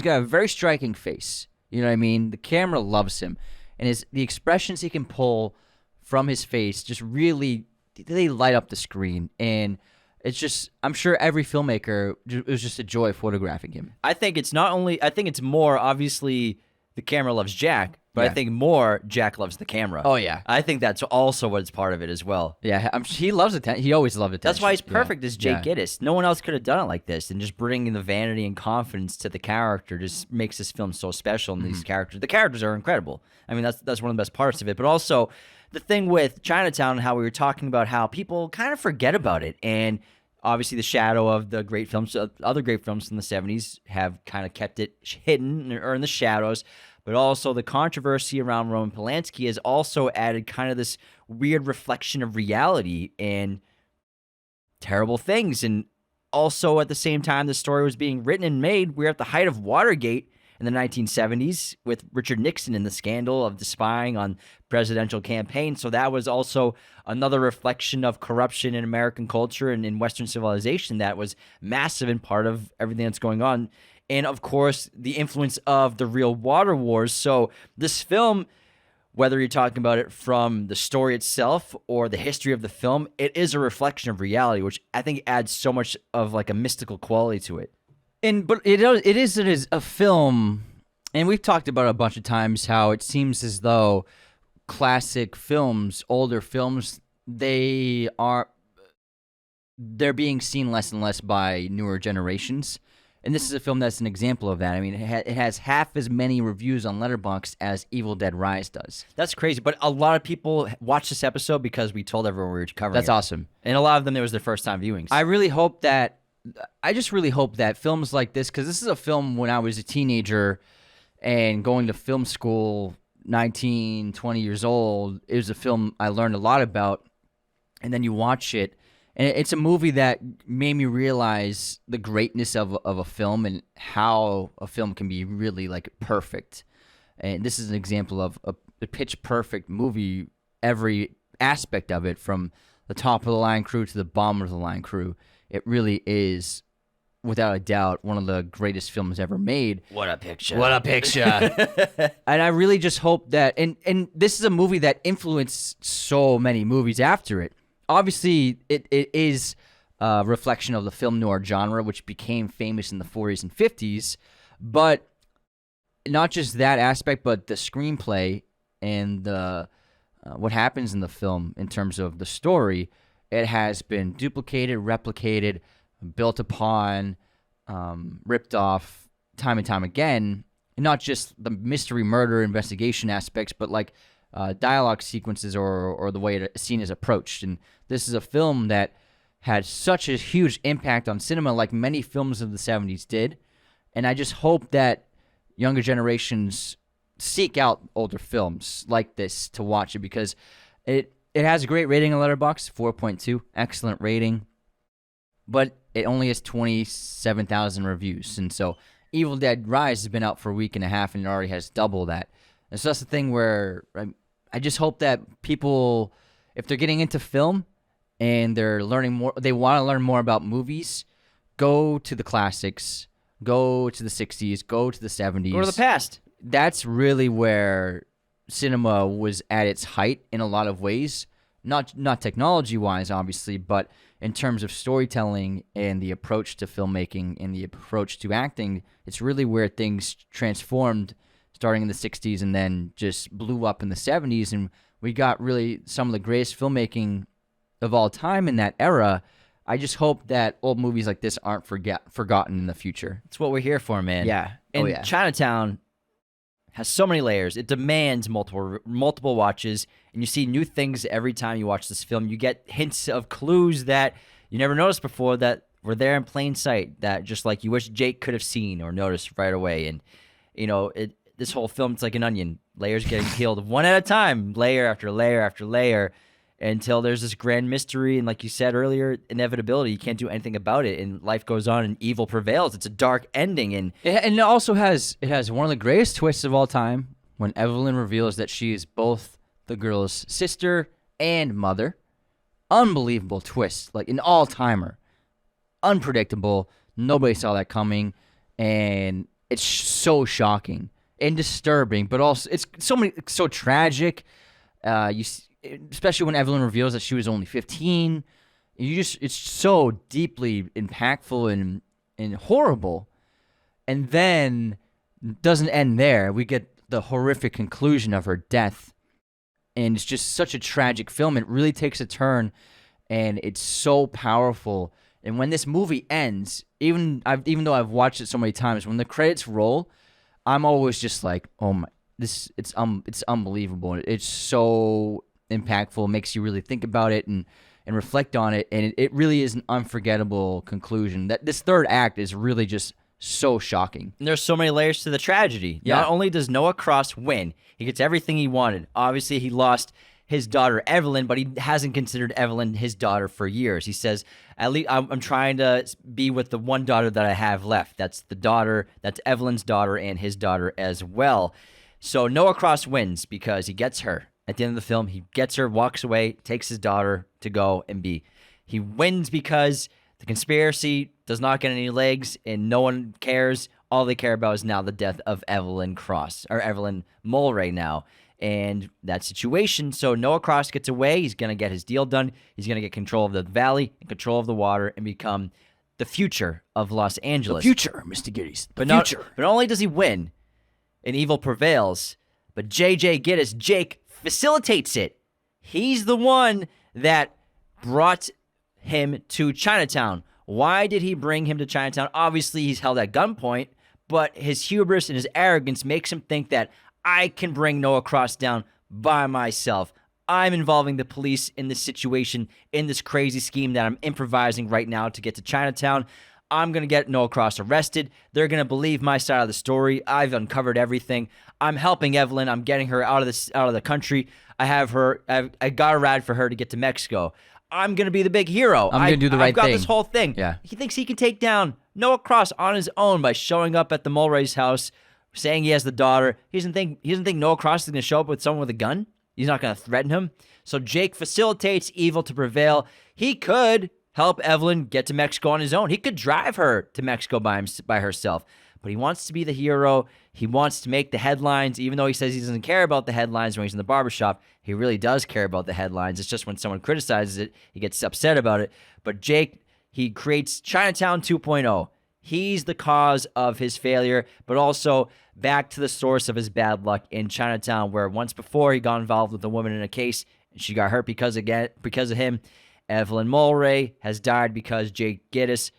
got a very striking face. You know what I mean? The camera loves him, and the expressions he can pull from his face just really, they light up the screen. And it's just, I'm sure every filmmaker, it was just a joy photographing him. I think it's more, obviously, the camera loves Jack, but Yeah. I think more Jack loves the camera. Oh, yeah. I think that's also what's part of it as well. Yeah, he loves attention. He always loved attention. That's why he's perfect as Jake Yeah. Gittes. No one else could have done it like this, and just bringing the vanity and confidence to the character just makes this film so special. And these characters, the characters are incredible. I mean, that's one of the best parts of it. But also, the thing with Chinatown and how we were talking about how people kind of forget about it, and obviously the shadow of the great films, other great films from the 70s have kind of kept it hidden or in the shadows. But also the controversy around Roman Polanski has also added kind of this weird reflection of reality and terrible things. And also at the same time the story was being written and made, we were at the height of Watergate in the 1970s with Richard Nixon and the scandal of the spying on presidential campaigns. So that was also another reflection of corruption in American culture and in Western civilization that was massive and part of everything that's going on. And, of course, the influence of the real water wars. So this film, whether you're talking about it from the story itself or the history of the film, it is a reflection of reality, which I think adds so much of like a mystical quality to it. But it is a film, and we've talked about it a bunch of times how it seems as though classic films, older films, they're being seen less and less by newer generations. And this is a film that's an example of that. I mean, it has half as many reviews on Letterboxd as Evil Dead Rise does. That's crazy. But a lot of people watched this episode because we told everyone we were covering That's it. awesome. And a lot of them, it was their first time viewings. I just really hope that films like this, because this is a film when I was a teenager and going to film school, 19, 20 years old, it was a film I learned a lot about. And then you watch it, and it's a movie that made me realize the greatness of a film and how a film can be really like perfect. And this is an example of a pitch perfect movie, every aspect of it, from the top of the line crew to the bottom of the line crew. It really is, without a doubt, one of the greatest films ever made. What a picture. What a picture. And I really just hope that, and this is a movie that influenced so many movies after it. Obviously, it is reflection of the film noir genre, which became famous in the 40s and 50s. But not just that aspect, but the screenplay and the what happens in the film in terms of the story, it has been duplicated, replicated, built upon, ripped off time and time again. Not just the mystery murder investigation aspects, but like dialogue sequences or the way a scene is approached. And this is a film that had such a huge impact on cinema, like many films of the 70s did. And I just hope that younger generations seek out older films like this to watch it, because it has a great rating on Letterboxd, 4.2, excellent rating, but it only has 27,000 reviews. And so Evil Dead Rise has been out for a week and a half, and it already has double that. And so that's the thing where I just hope that people, if they're getting into film and they're learning more, they want to learn more about movies, go to the classics, go to the 60s, go to the 70s. Go to the past. That's really where cinema was at its height in a lot of ways. Not technology-wise, obviously, but in terms of storytelling and the approach to filmmaking and the approach to acting, it's really where things transformed starting in the 60s and then just blew up in the 70s. And we got really some of the greatest filmmaking of all time in that era. I just hope that old movies like this aren't forgotten in the future. That's what we're here for, man. Yeah. And Chinatown has so many layers. It demands multiple watches, and you see new things every time you watch this film. You get hints of clues that you never noticed before that were there in plain sight, that just like you wish Jake could have seen or noticed right away. And, you know, this whole film, it's like an onion. Layers getting peeled one at a time, layer after layer after layer, until there's this grand mystery. And like you said earlier, inevitability. You can't do anything about it, and life goes on and evil prevails. It's a dark ending. And it also has one of the greatest twists of all time when Evelyn reveals that she is both the girl's sister and mother. Unbelievable twist, like an all-timer. Unpredictable. Nobody saw that coming, and it's so shocking and disturbing, but also it's so tragic. Especially when Evelyn reveals that she was only 15. It's so deeply impactful and horrible. And then doesn't end there. We get the horrific conclusion of her death. And it's just such a tragic film. It really takes a turn, and it's so powerful. And when this movie ends, even though I've watched it so many times, when the credits roll, I'm always just like, oh my, it's unbelievable. It's so impactful, makes you really think about it and reflect on it, and it really is an unforgettable conclusion. That this third act is really just so shocking. And there's so many layers to the tragedy. Yeah. Not only does Noah Cross win, he gets everything he wanted. Obviously, he lost his daughter Evelyn, but he hasn't considered Evelyn his daughter for years. He says, at least I'm trying to be with the one daughter that I have left. That's Evelyn's daughter and his daughter as well. So Noah Cross wins because he gets her. At the end of the film, he gets her, walks away, takes his daughter to go and be. He wins because the conspiracy does not get any legs and no one cares. All they care about is now the death of Evelyn Mulray now, and that situation. So Noah Cross gets away. He's going to get his deal done. He's going to get control of the valley and control of the water and become the future of Los Angeles. The future, Mr. Giddies. But not only does he win and evil prevails, but J.J. Gittes, Jake, facilitates it. He's the one that brought him to Chinatown. Why did he bring him to Chinatown? Obviously, he's held at gunpoint, but his hubris and his arrogance makes him think that I can bring Noah Cross down by myself. I'm involving the police in this situation, in this crazy scheme that I'm improvising right now to get to Chinatown. I'm going to get Noah Cross arrested. They're going to believe my side of the story. I've uncovered everything. I'm helping Evelyn. I'm getting her out of the country. I got a ride for her to get to Mexico. I'm going to be the big hero. I'm going to do the right thing. I've got this whole thing. Yeah. He thinks he can take down Noah Cross on his own by showing up at the Mulray's house, saying he has the daughter. He doesn't think Noah Cross is going to show up with someone with a gun. He's not going to threaten him. So Jake facilitates evil to prevail. He could help Evelyn get to Mexico on his own. He could drive her to Mexico by herself. But he wants to be the hero. He wants to make the headlines, even though he says he doesn't care about the headlines when he's in the barbershop. He really does care about the headlines. It's just when someone criticizes it, he gets upset about it. But Jake, He creates Chinatown 2.0. He's the cause of his failure, but also back to the source of his bad luck in Chinatown, where once before he got involved with a woman in a case, and she got hurt because of him. Evelyn Mulray has died because Jake Gittes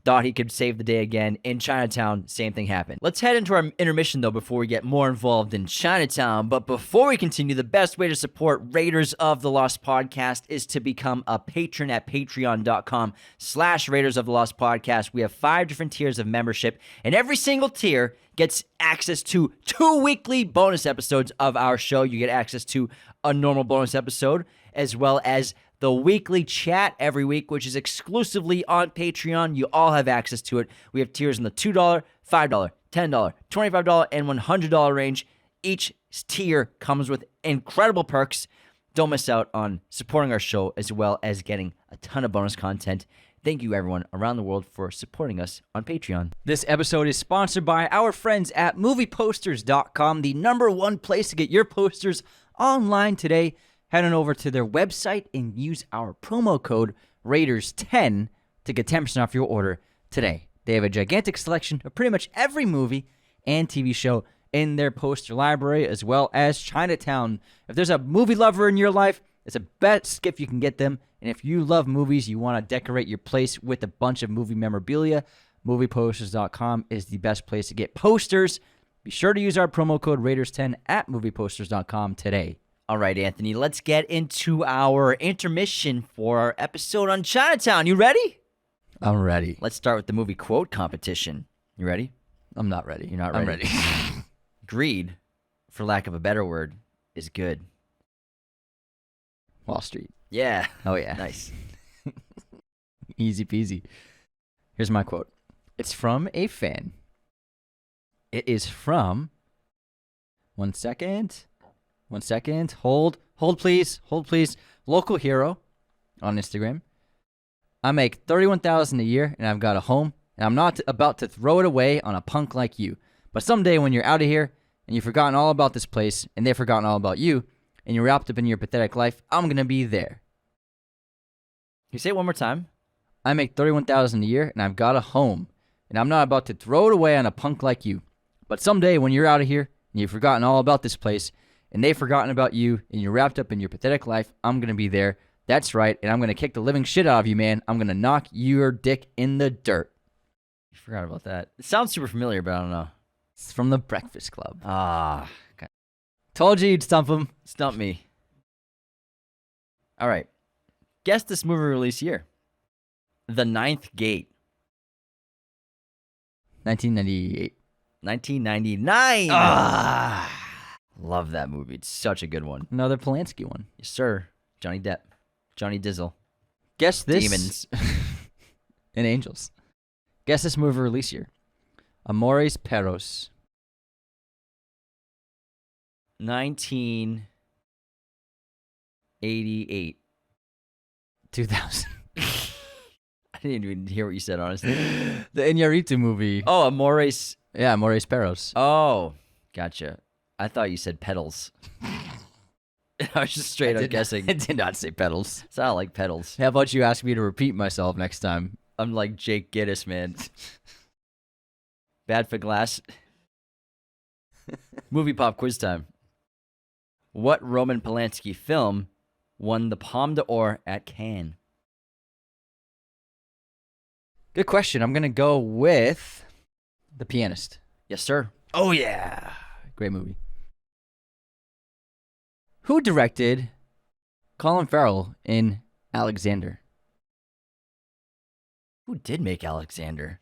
thought he could save the day again. In Chinatown, same thing happened. Let's head into our intermission, though, before we get more involved in Chinatown. But before we continue, the best way to support Raiders of the Lost Podcast is to become a patron at patreon.com/Raiders of the Lost Podcast. We have 5 different tiers of membership, and every single tier gets access to 2 weekly bonus episodes of our show. You get access to a normal bonus episode, as well as the weekly chat every week, which is exclusively on Patreon. You all have access to it. We have tiers in the $2, $5, $10, $25, and $100 range. Each tier comes with incredible perks. Don't miss out on supporting our show, as well as getting a ton of bonus content. Thank you, everyone around the world, for supporting us on Patreon. This episode is sponsored by our friends at movieposters.com, the #1 place to get your posters online today. Head on over to their website and use our promo code Raiders10 to get 10% off your order today. They have a gigantic selection of pretty much every movie and TV show in their poster library, as well as Chinatown. If there's a movie lover in your life, it's the best gift you can get them. And if you love movies, you want to decorate your place with a bunch of movie memorabilia, movieposters.com is the best place to get posters. Be sure to use our promo code Raiders10 at movieposters.com today. All right, Anthony, let's get into our intermission for our episode on Chinatown. You ready? I'm ready. Let's start with the movie quote competition. You ready? I'm not ready. You're not ready? I'm ready. Greed, for lack of a better word, is good. Wall Street. Yeah. Oh, yeah. Nice. Easy peasy. Here's my quote. It's from a fan. It is from... One second. Hold, please. Local hero on Instagram. I make $31,000 a year, and I've got a home, and I'm not about to throw it away on a punk like you. But someday when you're out of here, and you've forgotten all about this place, and they've forgotten all about you, and you're wrapped up in your pathetic life, I'm gonna be there. Can you say it one more time? I make $31,000 a year, and I've got a home, and I'm not about to throw it away on a punk like you. But someday when you're out of here, and you've forgotten all about this place, and they've forgotten about you, and you're wrapped up in your pathetic life, I'm going to be there. That's right, and I'm going to kick the living shit out of you, man. I'm going to knock your dick in the dirt. You forgot about that. It sounds super familiar, but I don't know. It's from The Breakfast Club. Ah. Okay. Told you you'd stump him. Stump me. All right. Guess this movie release year. The Ninth Gate. 1998. 1999. Ah. Love that movie. It's such a good one. Another Polanski one. Yes, sir. Johnny Depp. Johnny Dizzle. Guess this. Demons. And Angels. Guess this movie release year. Amores Perros. 1988. 2000. I didn't even hear what you said, honestly. The Iñárritu movie. Oh, Amores. Yeah, Amores Perros. Oh, gotcha. I thought you said pedals. I was just straight up guessing. I did not say pedals. It's not like pedals. How about you ask me to repeat myself next time? I'm like Jake Gittes, man. Bad for glass. Movie pop quiz time. What Roman Polanski film won the Palme d'Or at Cannes? Good question. I'm going to go with The Pianist. Yes, sir. Oh, yeah. Great movie. Who directed Colin Farrell in Alexander? Who did make Alexander?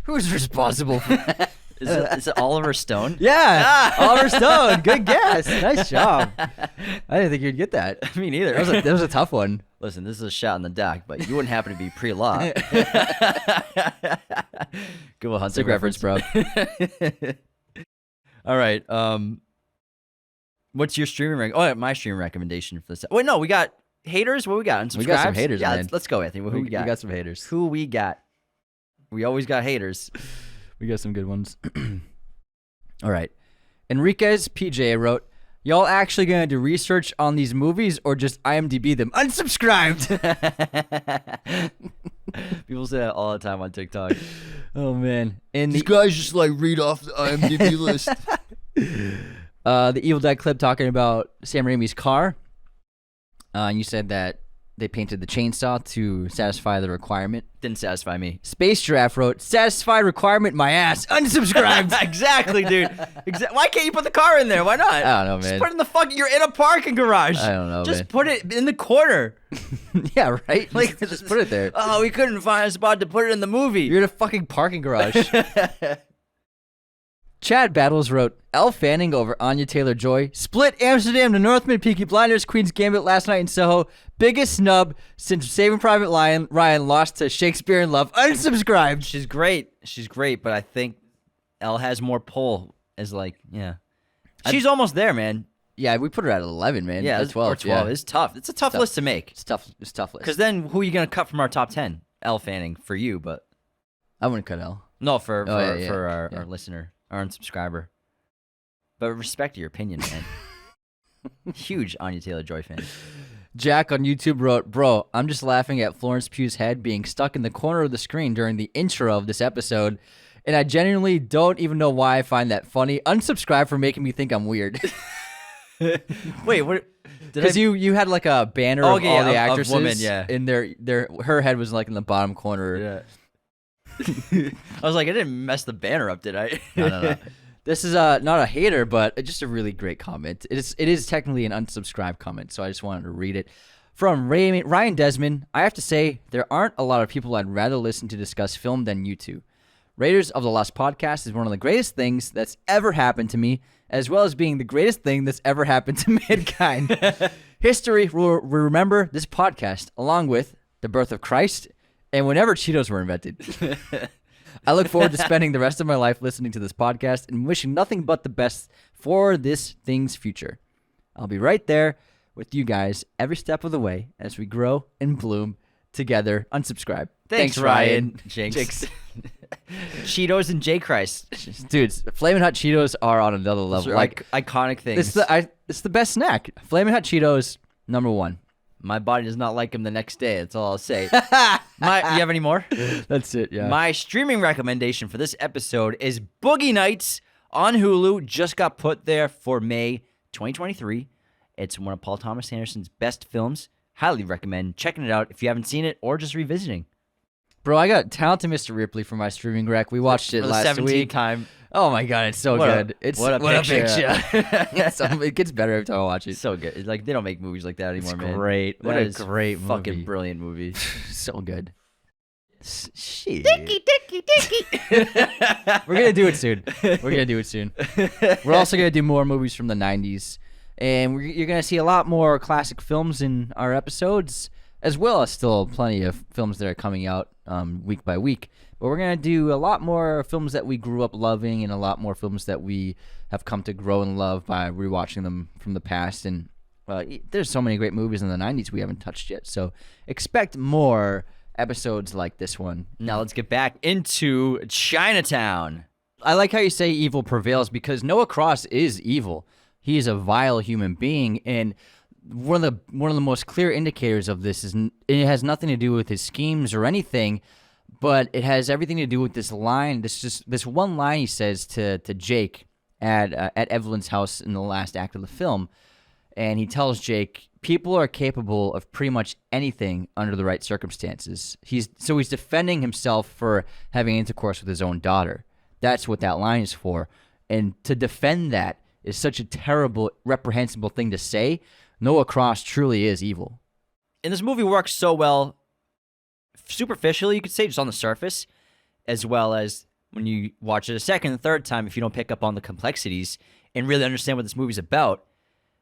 Who's responsible for that? Is it Oliver Stone? Yeah, Oliver Stone. Good guess. Nice job. I didn't think you'd get that. Me neither. That was a tough one. Listen, this is a shot in the dark, but you wouldn't happen to be pre-law. Good one, Hunter. Sick reference, bro. All right. What's your streaming? Oh, my streaming recommendation for this. Wait, no, we got haters. What we got? We got some haters, Yeah, man. let's go, Anthony. Who we got? We got some haters. Who we got? We always got haters. We got some good ones. All right. Enriquez PJ wrote, Y'all actually gonna do research on these movies or just IMDb them? Unsubscribed. People say that all the time on TikTok. Oh man, and These guys just like read off the IMDb list. The Evil Dead clip talking about Sam Raimi's car. And you said that they painted the chainsaw to satisfy the requirement. Didn't satisfy me. Space Giraffe wrote, "Satisfied requirement, my ass." Unsubscribed. Exactly, dude. Why can't you put the car in there? Why not? I don't know, man. Just put it in the fucking. You're in a parking garage. I don't know, Just man. put it in the corner. Yeah, right? Like, just put it there. Oh, we couldn't find a spot to put it in the movie. You're in a fucking parking garage. Chad Battles wrote, Elle Fanning over Anya Taylor-Joy. Split Amsterdam to Northman, Peaky Blinders, Queen's Gambit last night in Soho. Biggest snub since Saving Private Ryan lost to Shakespeare in Love. Unsubscribed. She's great. She's great, but I think Elle has more pull. She's almost there, man. Yeah, we put her at 11, man. Yeah, That's 12. Or 12. Yeah. It's tough. It's a tough list to make. It's tough list. Because then who are you going to cut from our top 10? Elle Fanning for you, but I wouldn't cut Elle. no, for yeah. our listener, our unsubscriber. But respect your opinion, man. Huge Anya Taylor-Joy fan. Jack on YouTube wrote, "Bro, I'm just laughing at Florence Pugh's head being stuck in the corner of the screen during the intro of this episode, and I genuinely don't even know why I find that funny. Unsubscribe for making me think I'm weird." Wait, what? Because you had like a banner of all the of actresses, women, yeah. and her head was like in the bottom corner. Yeah. I was like, I didn't mess the banner up, did I? No. This is not a hater, but just a really great comment. It is technically an unsubscribe comment, so I just wanted to read it. From Ryan Desmond, I have to say, there aren't a lot of people I'd rather listen to discuss film than you two. Raiders of the Lost podcast is one of the greatest things that's ever happened to me, as well as being the greatest thing that's ever happened to mankind. History will remember this podcast, along with the birth of Christ and whenever Cheetos were invented. I look forward to spending the rest of my life listening to this podcast and wishing nothing but the best for this thing's future. I'll be right there with you guys every step of the way as we grow and bloom together. Unsubscribe. Thanks, Ryan. Jinx. Cheetos and J. Christ. Dudes, Flamin' Hot Cheetos are on another level. Like iconic things. It's the best snack. Flamin' Hot Cheetos, number one. My body does not like them the next day. That's all I'll say. You have any more? That's it, yeah. My streaming recommendation for this episode is Boogie Nights on Hulu. Just got put there for May 2023. It's one of Paul Thomas Anderson's best films. Highly recommend checking it out if you haven't seen it or just revisiting. Bro, I got Talented Mr. Ripley for my streaming rec. We watched it last 17th week. time. Oh my god, it's so good. What a picture. It gets better every time I watch it. So good. It's like they don't make movies like that anymore, It's man. great. What That a is great fucking movie. brilliant movie. So good. Shit. Dicky. We're gonna do it soon. We're also gonna do more movies from the 90s. And you're gonna see a lot more classic films in our episodes, as well as still plenty of films that are coming out week by week. But we're going to do a lot more films that we grew up loving and a lot more films that we have come to grow and love by rewatching them from the past. And there's so many great movies in the 90s we haven't touched yet. So expect more episodes like this one. Now let's get back into Chinatown. I like how you say evil prevails because Noah Cross is evil. He is a vile human being, and one of the most clear indicators of this is it has nothing to do with his schemes or anything, but it has everything to do with this line. This one line he says to Jake at Evelyn's house in the last act of the film, and he tells Jake, "People are capable of pretty much anything under the right circumstances." He's defending himself for having intercourse with his own daughter. That's what that line is for, and to defend that is such a terrible, reprehensible thing to say. Noah Cross truly is evil. And this movie works so well, superficially, you could say, just on the surface, as well as when you watch it a second and third time, if you don't pick up on the complexities and really understand what this movie's about,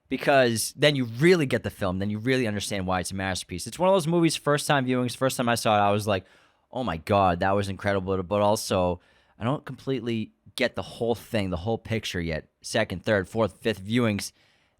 because then you really get the film, then you really understand why it's a masterpiece. It's one of those movies, first time viewings, first time I saw it, I was like, oh my God, that was incredible, but also, I don't completely get the whole thing, the whole picture yet. Second, third, fourth, fifth viewings,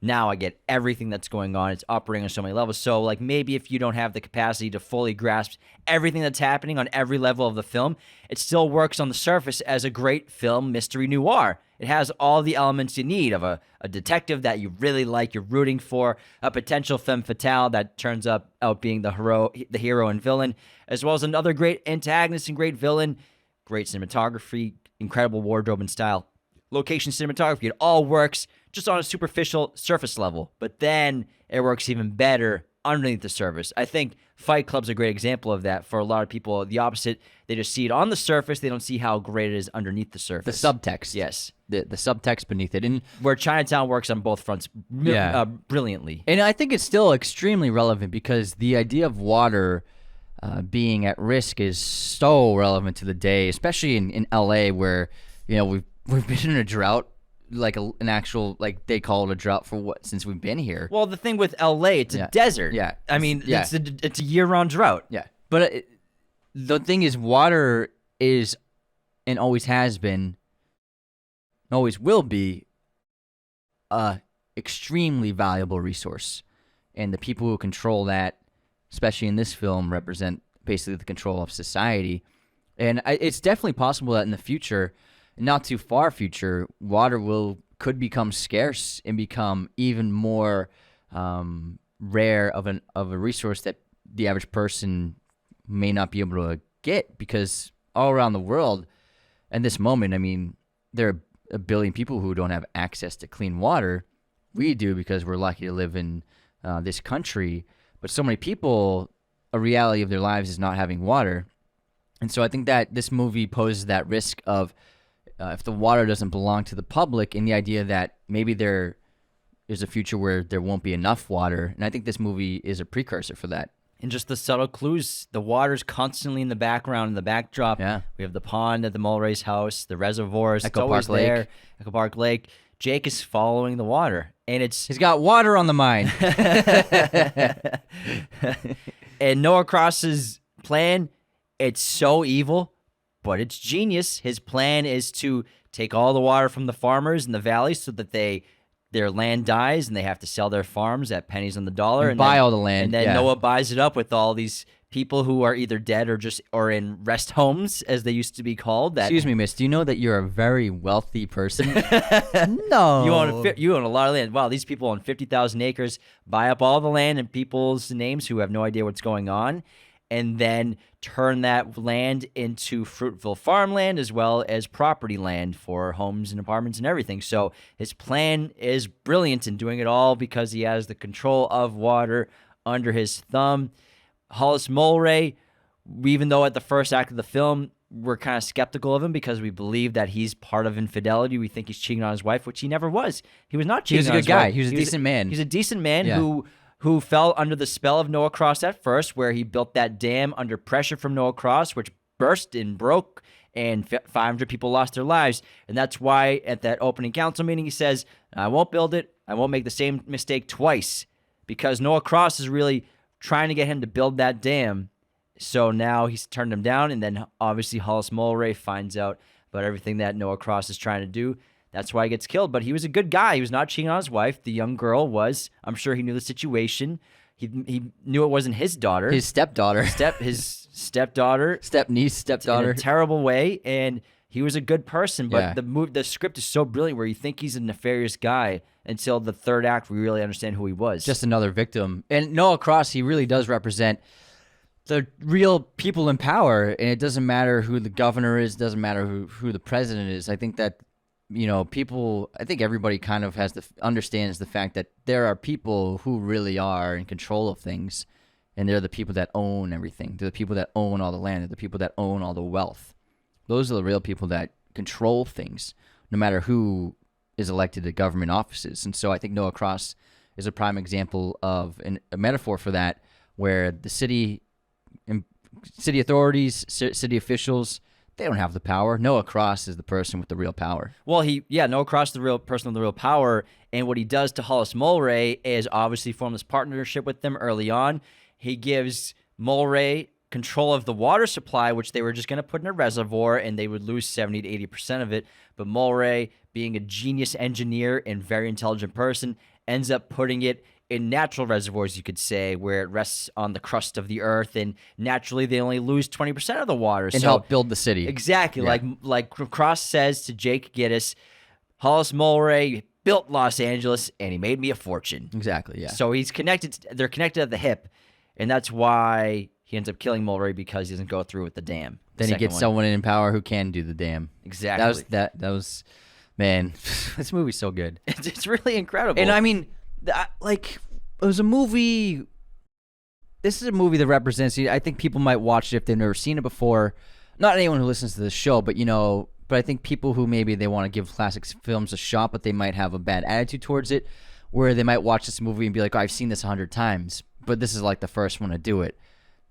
now I get everything that's going on. It's operating on so many levels. So, like, maybe if you don't have the capacity to fully grasp everything that's happening on every level of the film, it still works on the surface as a great film mystery noir. It has all the elements you need of a detective that you really like, you're rooting for, a potential femme fatale that turns out being the hero and villain, as well as another great antagonist and great villain, great cinematography, incredible wardrobe and style, location cinematography. It all works just on a superficial surface level, but then it works even better underneath the surface. I think Fight Club's a great example of that. For a lot of people, the opposite. They just see it on the surface. They don't see how great it is underneath the surface. The subtext. Yes. The subtext beneath it. And where Chinatown works on both fronts brilliantly. And I think it's still extremely relevant because the idea of water being at risk is so relevant to the day, especially in LA where, we've been in a drought, like an actual, like they call it a drought since we've been here. Well, the thing with LA, it's a desert. Yeah. I mean, it's a year-round drought. Yeah. But the thing is, water is, and always has been, always will be, a extremely valuable resource. And the people who control that, especially in this film, represent basically the control of society. And it's definitely possible that in the future, not too far future, water could become scarce and become even more rare of a resource that the average person may not be able to get, because all around the world at this moment, I mean, there are a billion people who don't have access to clean water. We do because we're lucky to live in this country, but so many people, a reality of their lives is not having water. And so I think that this movie poses that risk of if the water doesn't belong to the public, and the idea that maybe there is a future where there won't be enough water. And I think this movie is a precursor for that. And just the subtle clues. The water's constantly in the background, in the backdrop. Yeah. We have the pond at the Mulray's house, the reservoirs. Echo it's always Park Lake. there. Echo Park Lake. Jake is following the water. And He's got water on the mind. And Noah Cross's plan, it's so evil, but it's genius. His plan is to take all the water from the farmers in the valley so that their land dies and they have to sell their farms at pennies on the dollar And buy all the land, And then yeah. Noah buys it up with all these people who are either dead or in rest homes, as they used to be called. Excuse me, miss. Do you know that you're a very wealthy person? No. You own a lot of land. Wow, these people own 50,000 acres, buy up all the land in people's names who have no idea what's going on, and then turn that land into fruitful farmland as well as property land for homes and apartments and everything. So his plan is brilliant in doing it all because he has the control of water under his thumb. Hollis Mulray, even though at the first act of the film, we're kind of skeptical of him because we believe that he's part of infidelity. We think he's cheating on his wife, which he never was. He was not cheating on his wife. He was a good guy. He was a decent man. He's a decent man Yeah. who fell under the spell of Noah Cross at first, where he built that dam under pressure from Noah Cross, which burst and broke, and 500 people lost their lives. And that's why at that opening council meeting, he says, I won't build it. I won't make the same mistake twice, because Noah Cross is really trying to get him to build that dam. So now he's turned him down, and then obviously Hollis Mulray finds out about everything that Noah Cross is trying to do. That's why he gets killed. But he was a good guy. He was not cheating on his wife. The young girl was. I'm sure he knew the situation. He knew it wasn't his daughter. His stepdaughter. His stepdaughter. Step-niece, stepdaughter. In a terrible way. And he was a good person. But Yeah. the script is so brilliant where you think he's a nefarious guy until the third act we really understand who he was. Just another victim. And Noah Cross, he really does represent the real people in power, and it doesn't matter who the governor is, doesn't matter who the president is. I think that, I think everybody kind of understands the fact that there are people who really are in control of things, and they're the people that own everything. They're the people that own all the land. They're the people that own all the wealth. Those are the real people that control things, no matter who is elected to government offices. And so I think Noah Cross is a prime example of a metaphor for that, where the city authorities, city officials, they don't have the power. Noah Cross is the person with the real power. Well, Noah Cross is the real person with the real power, and what he does to Hollis Mulray is obviously form this partnership with them early on. He gives Mulray control of the water supply, which they were just going to put in a reservoir, and they would lose 70 to 80% of it. But Mulray, being a genius engineer and very intelligent person, ends up putting it in natural reservoirs, you could say, where it rests on the crust of the earth, and naturally they only lose 20% of the water. And help build the city. Exactly. Yeah. Like Cross says to Jake Gittes, Hollis Mulray built Los Angeles, and he made me a fortune. Exactly, yeah. So he's connected. They're connected at the hip, and that's why he ends up killing Mulray, because he doesn't go through with the dam. Then he gets someone in power who can do the dam. Exactly. That was, man, this movie's so good. It's really incredible. And I mean, like, it was a movie. This is a movie that represents. I think people might watch it if they've never seen it before. Not anyone who listens to this show, but but I think people who maybe they want to give classic films a shot, but they might have a bad attitude towards it, where they might watch this movie and be like, oh, I've seen this 100 times, but this is like the first one to do it.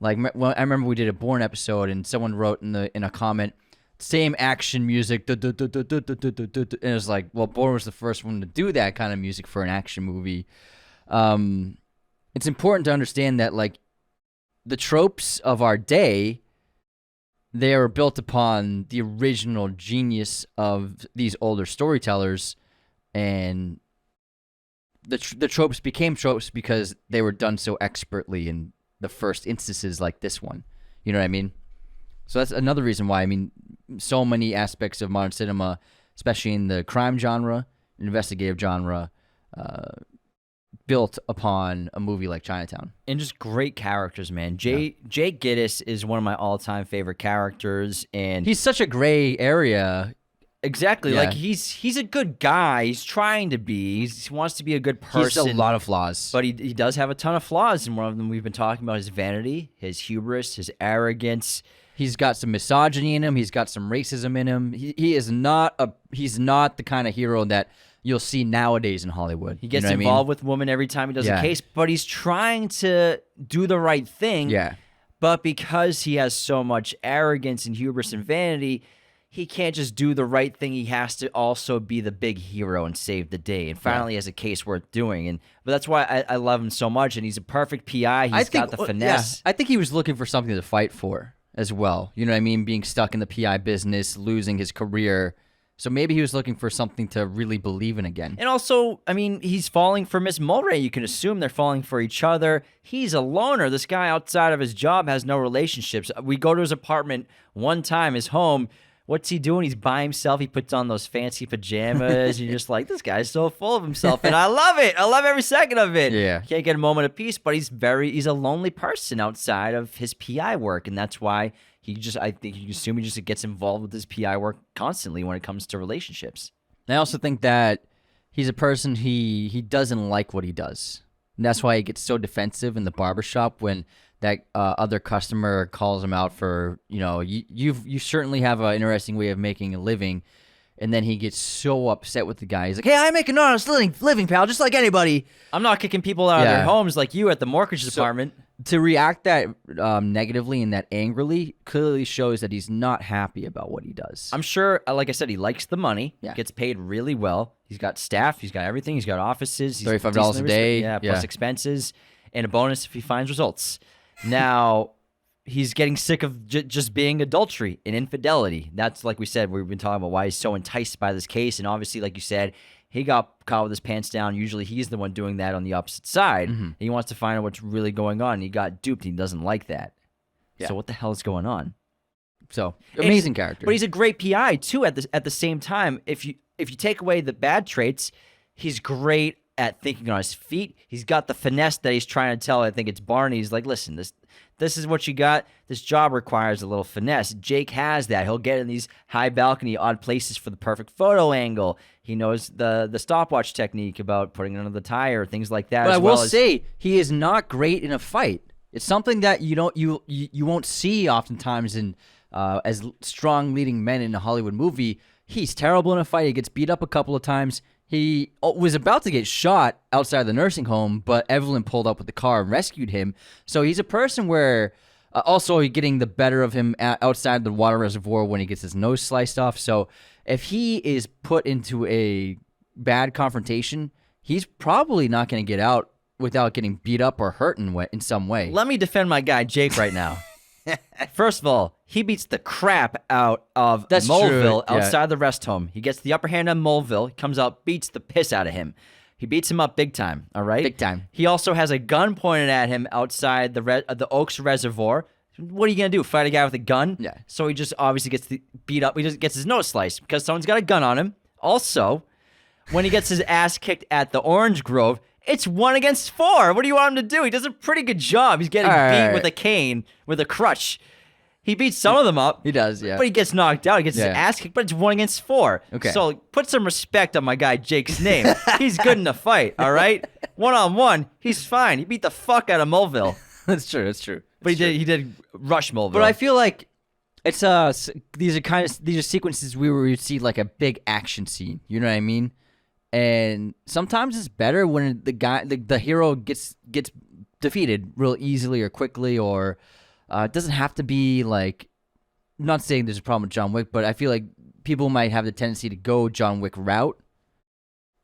Like, I remember we did a Bourne episode, and someone wrote in a comment, same action music, and it was like, well, Bourne was the first one to do that kind of music for an action movie. It's important to understand that, like, the tropes of our day, they are built upon the original genius of these older storytellers, and the tropes became tropes because they were done so expertly in the first instances like this one. You know what I mean? So that's another reason why, I mean, so many aspects of modern cinema, especially in the crime genre, investigative genre, built upon a movie like Chinatown. And just great characters, man. Jake Gittes is one of my all-time favorite characters, and he's such a gray area. Exactly. Yeah. Like, he's a good guy. He's trying to be. He wants to be a good person. He has a lot of flaws. But he does have a ton of flaws, and one of them we've been talking about is vanity, his hubris, his arrogance. He's got some misogyny in him. He's got some racism in him. He's not the kind of hero that you'll see nowadays in Hollywood. He gets you know involved with women every time he does a case, but he's trying to do the right thing. Yeah. But because he has so much arrogance and hubris and vanity, he can't just do the right thing. He has to also be the big hero and save the day. And finally, he has a case worth doing. But that's why I love him so much. And he's a perfect PI. He's got the finesse. Yeah, I think he was looking for something to fight for as well. You know what I mean? Being stuck in the PI business, losing his career. So maybe he was looking for something to really believe in again. And also, I mean, he's falling for Miss Mulray. You can assume they're falling for each other. He's a loner. This guy outside of his job has no relationships. We go to his apartment one time, his home. What's he doing? He's by himself. He puts on those fancy pajamas. You're just like, this guy's so full of himself. And I love it. I love every second of it. Yeah. Can't get a moment of peace, but he's a lonely person outside of his PI work. And that's why I think you can assume he just gets involved with his PI work constantly when it comes to relationships. I also think that he's a person, he doesn't like what he does. And that's why he gets so defensive in the barbershop when that other customer calls him out for, you certainly have an interesting way of making a living. And then he gets so upset with the guy. He's like, hey, I make an honest living, pal, just like anybody. I'm not kicking people out of their homes like you at the mortgage department. To react that negatively and that angrily clearly shows that he's not happy about what he does. I'm sure, like I said, he likes the money. Yeah. Gets paid really well. He's got staff. He's got everything. He's got offices. He's $35 a day. Plus expenses and a bonus if he finds results. Now, he's getting sick of just being adultery and infidelity. That's, like we said, we've been talking about why he's so enticed by this case. And obviously, like you said, he got caught with his pants down. Usually he's the one doing that on the opposite side. Mm-hmm. He wants to find out what's really going on. He got duped. He doesn't like that. Yeah. So what the hell is going on? So amazing character. But he's a great PI too at the same time. If you take away the bad traits, he's great at thinking on his feet. He's got the finesse that he's trying to tell. I think it's Barney. He's like, listen, this is what you got. This job requires a little finesse. Jake has that. He'll get in these high balcony, odd places for the perfect photo angle. He knows the stopwatch technique about putting it under the tire, things like that. But I will say, he is not great in a fight. It's something that you won't see oftentimes in as strong leading men in a Hollywood movie. He's terrible in a fight. He gets beat up a couple of times. He was about to get shot outside the nursing home, but Evelyn pulled up with the car and rescued him. So he's a person where also getting the better of him outside the water reservoir when he gets his nose sliced off. So if he is put into a bad confrontation, he's probably not going to get out without getting beat up or hurt in some way. Let me defend my guy Jake right now. First of all, he beats the crap out of Mulville outside the rest home. He gets the upper hand on Mulville. He comes out, beats the piss out of him. He beats him up big time, all right? Big time. He also has a gun pointed at him outside the Oaks Reservoir. What are you going to do, fight a guy with a gun? Yeah. So he just obviously gets beat up. He just gets his nose sliced because someone's got a gun on him. Also, when he gets his ass kicked at the Orange Grove, it's 1 against 4. What do you want him to do? He does a pretty good job. He's getting beat with a cane, with a crutch. He beats some of them up. He does, yeah. But he gets knocked out. He gets his ass kicked, but it's 1 against 4. Okay. So put some respect on my guy Jake's name. He's good in the fight, all right? 1-on-1, he's fine. He beat the fuck out of Mulville. That's true. That's true. But he did rush Mulville. But I feel like it's these are sequences where we see like a big action scene. You know what I mean? And sometimes it's better when the hero gets defeated real easily or quickly, or it doesn't have to be like. I'm not saying there's a problem with John Wick, but I feel like people might have the tendency to go John Wick route,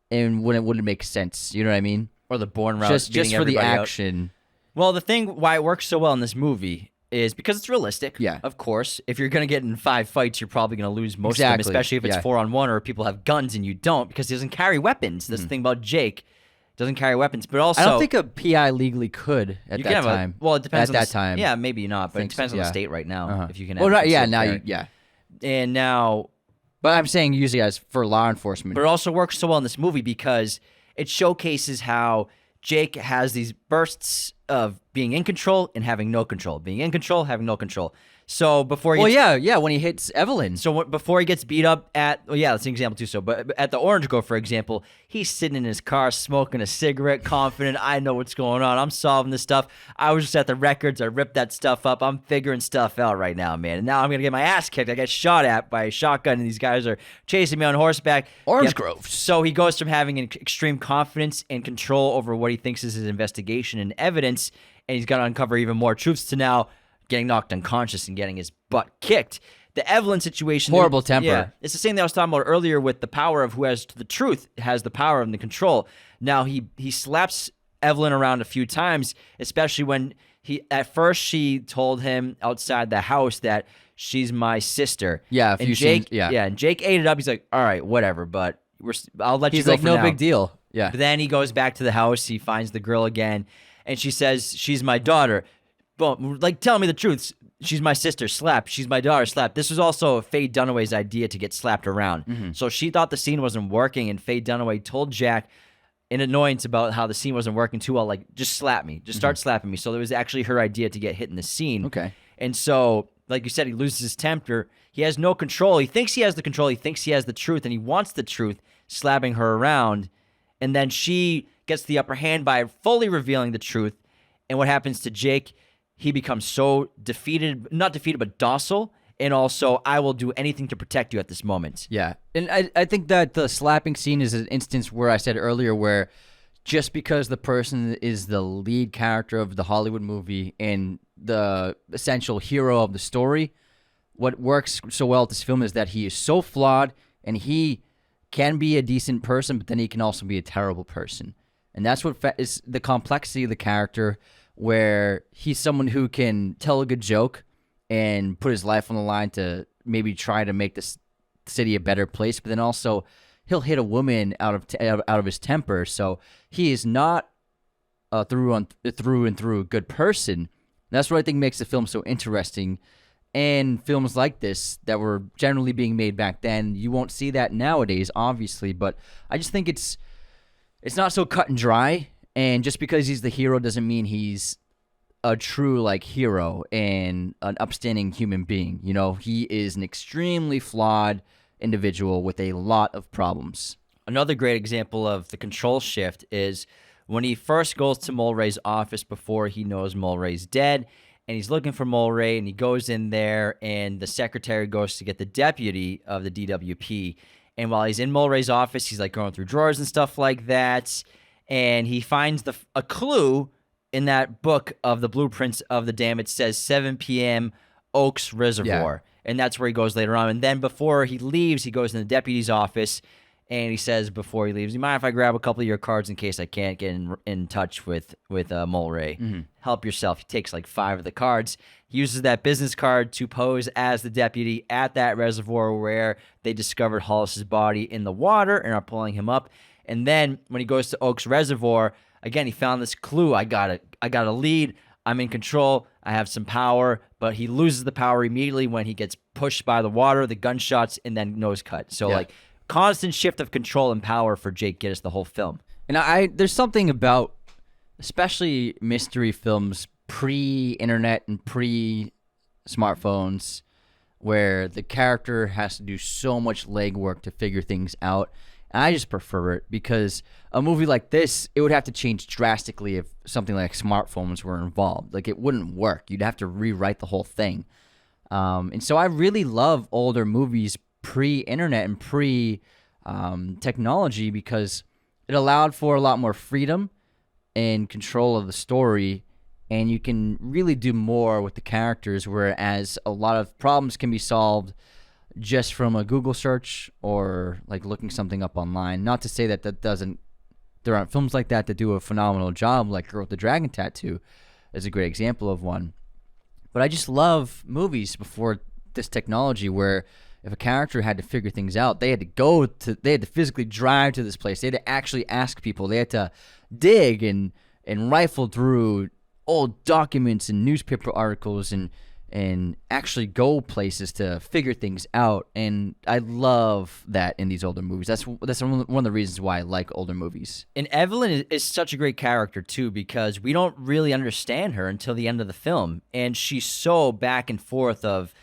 and when it wouldn't make sense. You know what I mean? Or the Bourne route, Just beating for the everybody out. action. Well, the thing why it works so well in this movie is because it's realistic. Yeah. Of course. If you're going to get in 5 fights, you're probably going to lose most of them, Exactly. especially if it's Yeah. 4-on-1 or people have guns and you don't, because he doesn't carry weapons. That's the thing about Jake. Doesn't carry weapons. But also, I don't think a PI legally could at you that can have time. well, it depends at on that time. Yeah, maybe not, but it Think so, depends on the yeah. state right now if you can have Well, right, yeah, concealed now carry. yeah. And now, But I'm saying usually as for law enforcement. but it also works so well in this movie because it showcases how Jake has these bursts of being in control and having no control. Being in control, having no control. So before he Well, yeah, when he hits Evelyn. So before he gets beat up at, well, yeah, that's an example too. So, but at the Orange Grove, for example, he's sitting in his car smoking a cigarette, confident. I know what's going on. I'm solving this stuff. I was just at the records. I ripped that stuff up. I'm figuring stuff out right now, man. And now I'm gonna get my ass kicked. I get shot at by a shotgun, and these guys are chasing me on horseback. Orange Grove. So he goes from having an extreme confidence and control over what he thinks is his investigation and evidence, and he's gonna uncover even more truths, to now getting knocked unconscious and getting his butt kicked. The Evelyn situation. Horrible temper. Yeah, it's the same thing I was talking about earlier with the power of who has the truth, has the power and the control. Now he slaps Evelyn around a few times, especially when at first she told him outside the house that she's my sister. Yeah, a and few Jake, scenes, yeah. and Jake ate it up. He's like, all right, whatever, but I'll let you He's go like, for no now." big deal. Yeah. But then he goes back to the house. He finds the girl again, and she says, she's my daughter. Boom, like, tell me the truth. She's my sister, slap. She's my daughter, slap. This was also Faye Dunaway's idea to get slapped around. So she thought the scene wasn't working, and Faye Dunaway told Jack in annoyance about how the scene wasn't working too well, like, just slap me. Just start slapping me. So it was actually her idea to get hit in the scene. Okay. And so, like you said, he loses his temper. He has no control. He thinks he has the control. He thinks he has the truth, and he wants the truth, slapping her around. And then she gets the upper hand by fully revealing the truth. And what happens to Jake? He becomes so not defeated, but docile. And also, I will do anything to protect you at this moment. Yeah. And I think that the slapping scene is an instance where I said earlier where just because the person is the lead character of the Hollywood movie and the essential hero of the story, what works so well at this film is that he is so flawed and he can be a decent person, but then he can also be a terrible person. And that's what is the complexity of the character, where he's someone who can tell a good joke and put his life on the line to maybe try to make this city a better place, but then also he'll hit a woman out of his temper. So he is not through and through a good person. And that's what I think makes the film so interesting. And films like this that were generally being made back then, you won't see that nowadays, obviously. But I just think it's not so cut and dry. And just because he's the hero doesn't mean he's a true hero and an upstanding human being. You know, he is an extremely flawed individual with a lot of problems. Another great example of the control shift is when he first goes to Mulray's office before he knows Mulray's dead, and he's looking for Mulray, and he goes in there, and the secretary goes to get the deputy of the DWP. And while he's in Mulray's office, he's going through drawers and stuff like that, and he finds a clue in that book of the blueprints of the dam. It says 7 p.m. Oaks Reservoir. And that's where he goes later on. And then before he leaves, he goes in the deputy's office, And he says before he leaves, "You mind if I grab a couple of your cards in case I can't get in touch with Mulray? Help yourself." He takes like 5 of the cards. He uses that business card to pose as the deputy at that reservoir where they discovered Hollis's body in the water and are pulling him up. And then when he goes to Oaks Reservoir, again, he found this clue. I got a lead. I'm in control. I have some power. But he loses the power immediately when he gets pushed by the water, the gunshots, and then nose cut. So like constant shift of control and power for Jake Gittes the whole film. And there's something about, especially mystery films pre-internet and pre-smartphones, where the character has to do so much legwork to figure things out. And I just prefer it because a movie like this, it would have to change drastically if something like smartphones were involved. Like, it wouldn't work. You'd have to rewrite the whole thing. And so I really love older movies pre-internet and pre-technology because it allowed for a lot more freedom and control of the story, and you can really do more with the characters, whereas a lot of problems can be solved just from a Google search or like looking something up online. Not to say that there aren't films like that do a phenomenal job, like Girl with the Dragon Tattoo is a great example of one. But I just love movies before this technology where if a character had to figure things out, they had to physically drive to this place. They had to actually ask people. They had to dig and rifle through old documents and newspaper articles and actually go places to figure things out. And I love that in these older movies. That's one of the reasons why I like older movies. And Evelyn is such a great character too, because we don't really understand her until the end of the film, and she's so back and forth of,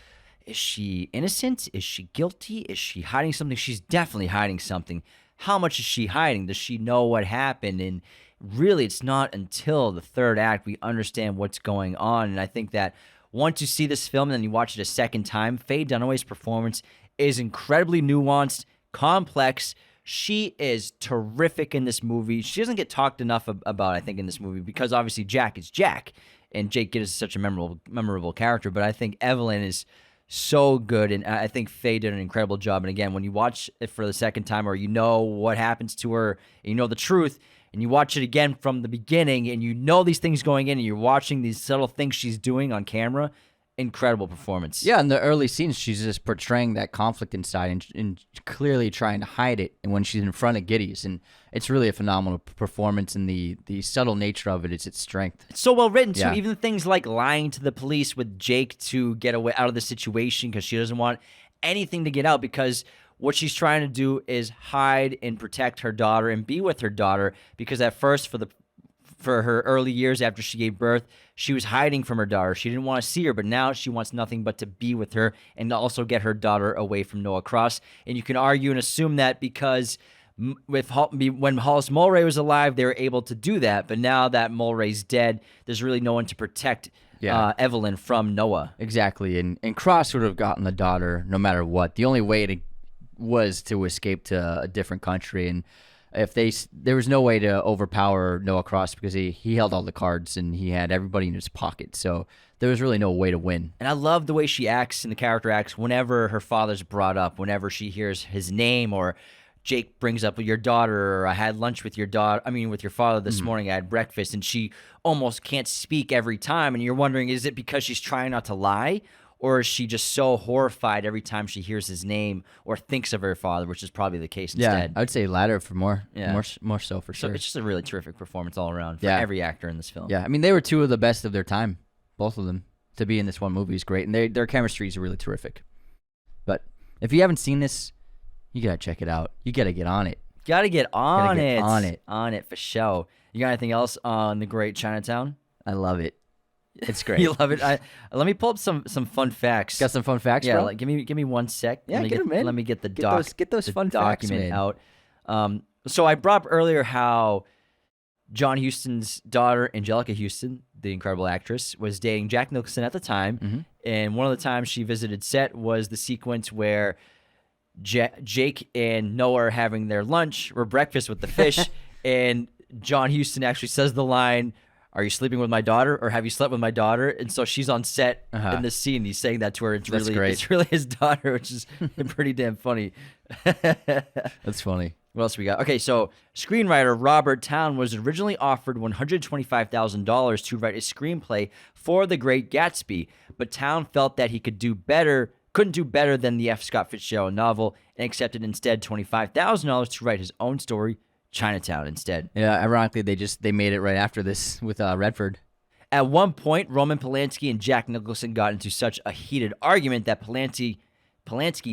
is she innocent? Is she guilty? Is she hiding something? She's definitely hiding something. How much is she hiding? Does she know what happened? And really, it's not until the third act we understand what's going on. And I think that once you see this film and then you watch it a second time, Faye Dunaway's performance is incredibly nuanced, complex. She is terrific in this movie. She doesn't get talked enough about, I think, in this movie, because obviously Jack is Jack, and Jake Gittes is such a memorable character. But I think Evelyn is so good, and I think Faye did an incredible job. And again, when you watch it for the second time, or you know what happens to her, and you know the truth, and you watch it again from the beginning, and you know these things going in, and you're watching these subtle things she's doing on camera, incredible performance. Yeah, in the early scenes, she's just portraying that conflict inside and clearly trying to hide it. And when she's in front of Gittes, and it's really a phenomenal performance, and the subtle nature of it is its strength. It's so well written, too. Yeah. Even things like lying to the police with Jake to get away out of the situation because she doesn't want anything to get out, because what she's trying to do is hide and protect her daughter and be with her daughter, because at first, for her early years after she gave birth, she was hiding from her daughter. She didn't want to see her, but now she wants nothing but to be with her and also get her daughter away from Noah Cross. And you can argue and assume that because when Hollis Mulray was alive, they were able to do that. But now that Mulray's dead, there's really no one to protect Evelyn from Noah. Exactly. And Cross would have gotten the daughter no matter what. The only way was to escape to a different country, and if there was no way to overpower Noah Cross because he held all the cards and he had everybody in his pocket, so there was really no way to win. And I love the way she acts and the character acts whenever her father's brought up, whenever she hears his name, or Jake brings up your daughter, or I had lunch with your father this morning, I had breakfast, and she almost can't speak every time, and you're wondering, is it because she's trying not to lie? Or is she just so horrified every time she hears his name or thinks of her father, which is probably the case instead. I would say latter for more so for sure. So it's just a really terrific performance all around for every actor in this film. Yeah, I mean, they were two of the best of their time, both of them. To be in this one movie is great, and their chemistry is really terrific. But if you haven't seen this, you gotta check it out. You gotta get on it. Gotta get on it. On it for show. You got anything else on the great Chinatown? I love it. It's great. You love it. Let me pull up some fun facts. Got some fun facts, yeah, bro? Like, give me 1 sec. Yeah, get them in. Let me get the Get those fun facts, document man. out. So I brought up earlier how John Huston's daughter, Angelica Houston, the incredible actress, was dating Jack Nicholson at the time. Mm-hmm. And one of the times she visited set was the sequence where Jake and Noah are having their lunch or breakfast with the fish. And John Huston actually says the line, "Are you sleeping with my daughter, or have you slept with my daughter?" And so she's on set in this scene. He's saying that to her. It's really his daughter, which is pretty damn funny. That's funny. What else we got? Okay, so screenwriter Robert Towne was originally offered $125,000 to write a screenplay for The Great Gatsby, but Towne felt that he couldn't do better than the F. Scott Fitzgerald novel, and accepted instead $25,000 to write his own story, Chinatown, instead. Yeah, ironically, they made it right after this with Redford. At one point, Roman Polanski and Jack Nicholson got into such a heated argument that Polanski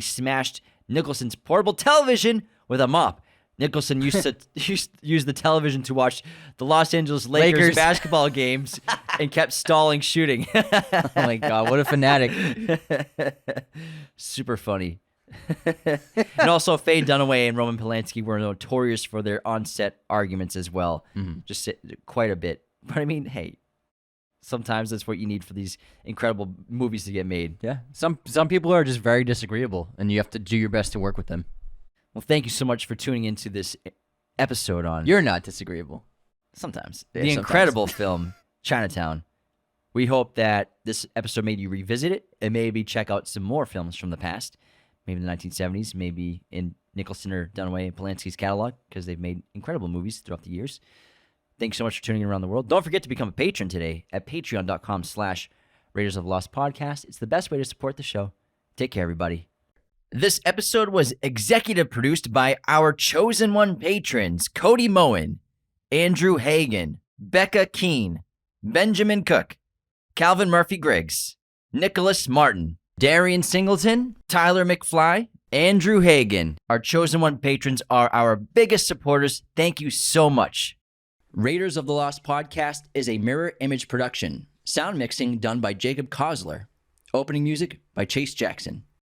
smashed Nicholson's portable television with a mop. Nicholson used to use the television to watch the Los Angeles Lakers basketball games and kept stalling shooting. Oh my God, what a fanatic. Super funny. And also, Faye Dunaway and Roman Polanski were notorious for their on-set arguments as well. Just quite a bit. But I mean, hey, sometimes that's what you need for these incredible movies to get made. Yeah, some people are just very disagreeable, and you have to do your best to work with them. Well, thank you so much for tuning into this episode on... You're not disagreeable. Sometimes. Yeah, The sometimes. incredible film, Chinatown. We hope that this episode made you revisit it and maybe check out some more films from the past. Maybe in the 1970s, maybe in Nicholson or Dunaway and Polanski's catalog, because they've made incredible movies throughout the years. Thanks so much for tuning in around the world. Don't forget to become a patron today at patreon.com/Raiders of the Lost Podcast. It's the best way to support the show. Take care, everybody. This episode was executive produced by our chosen one patrons, Cody Moen, Andrew Hagan, Becca Keene, Benjamin Cook, Calvin Murphy Griggs, Nicholas Martin, Darian Singleton, Tyler McFly, Andrew Hagan. Our chosen one patrons are our biggest supporters. Thank you so much. Raiders of the Lost Podcast is a mirror image production. Sound mixing done by Jacob Kossler. Opening music by Chase Jackson.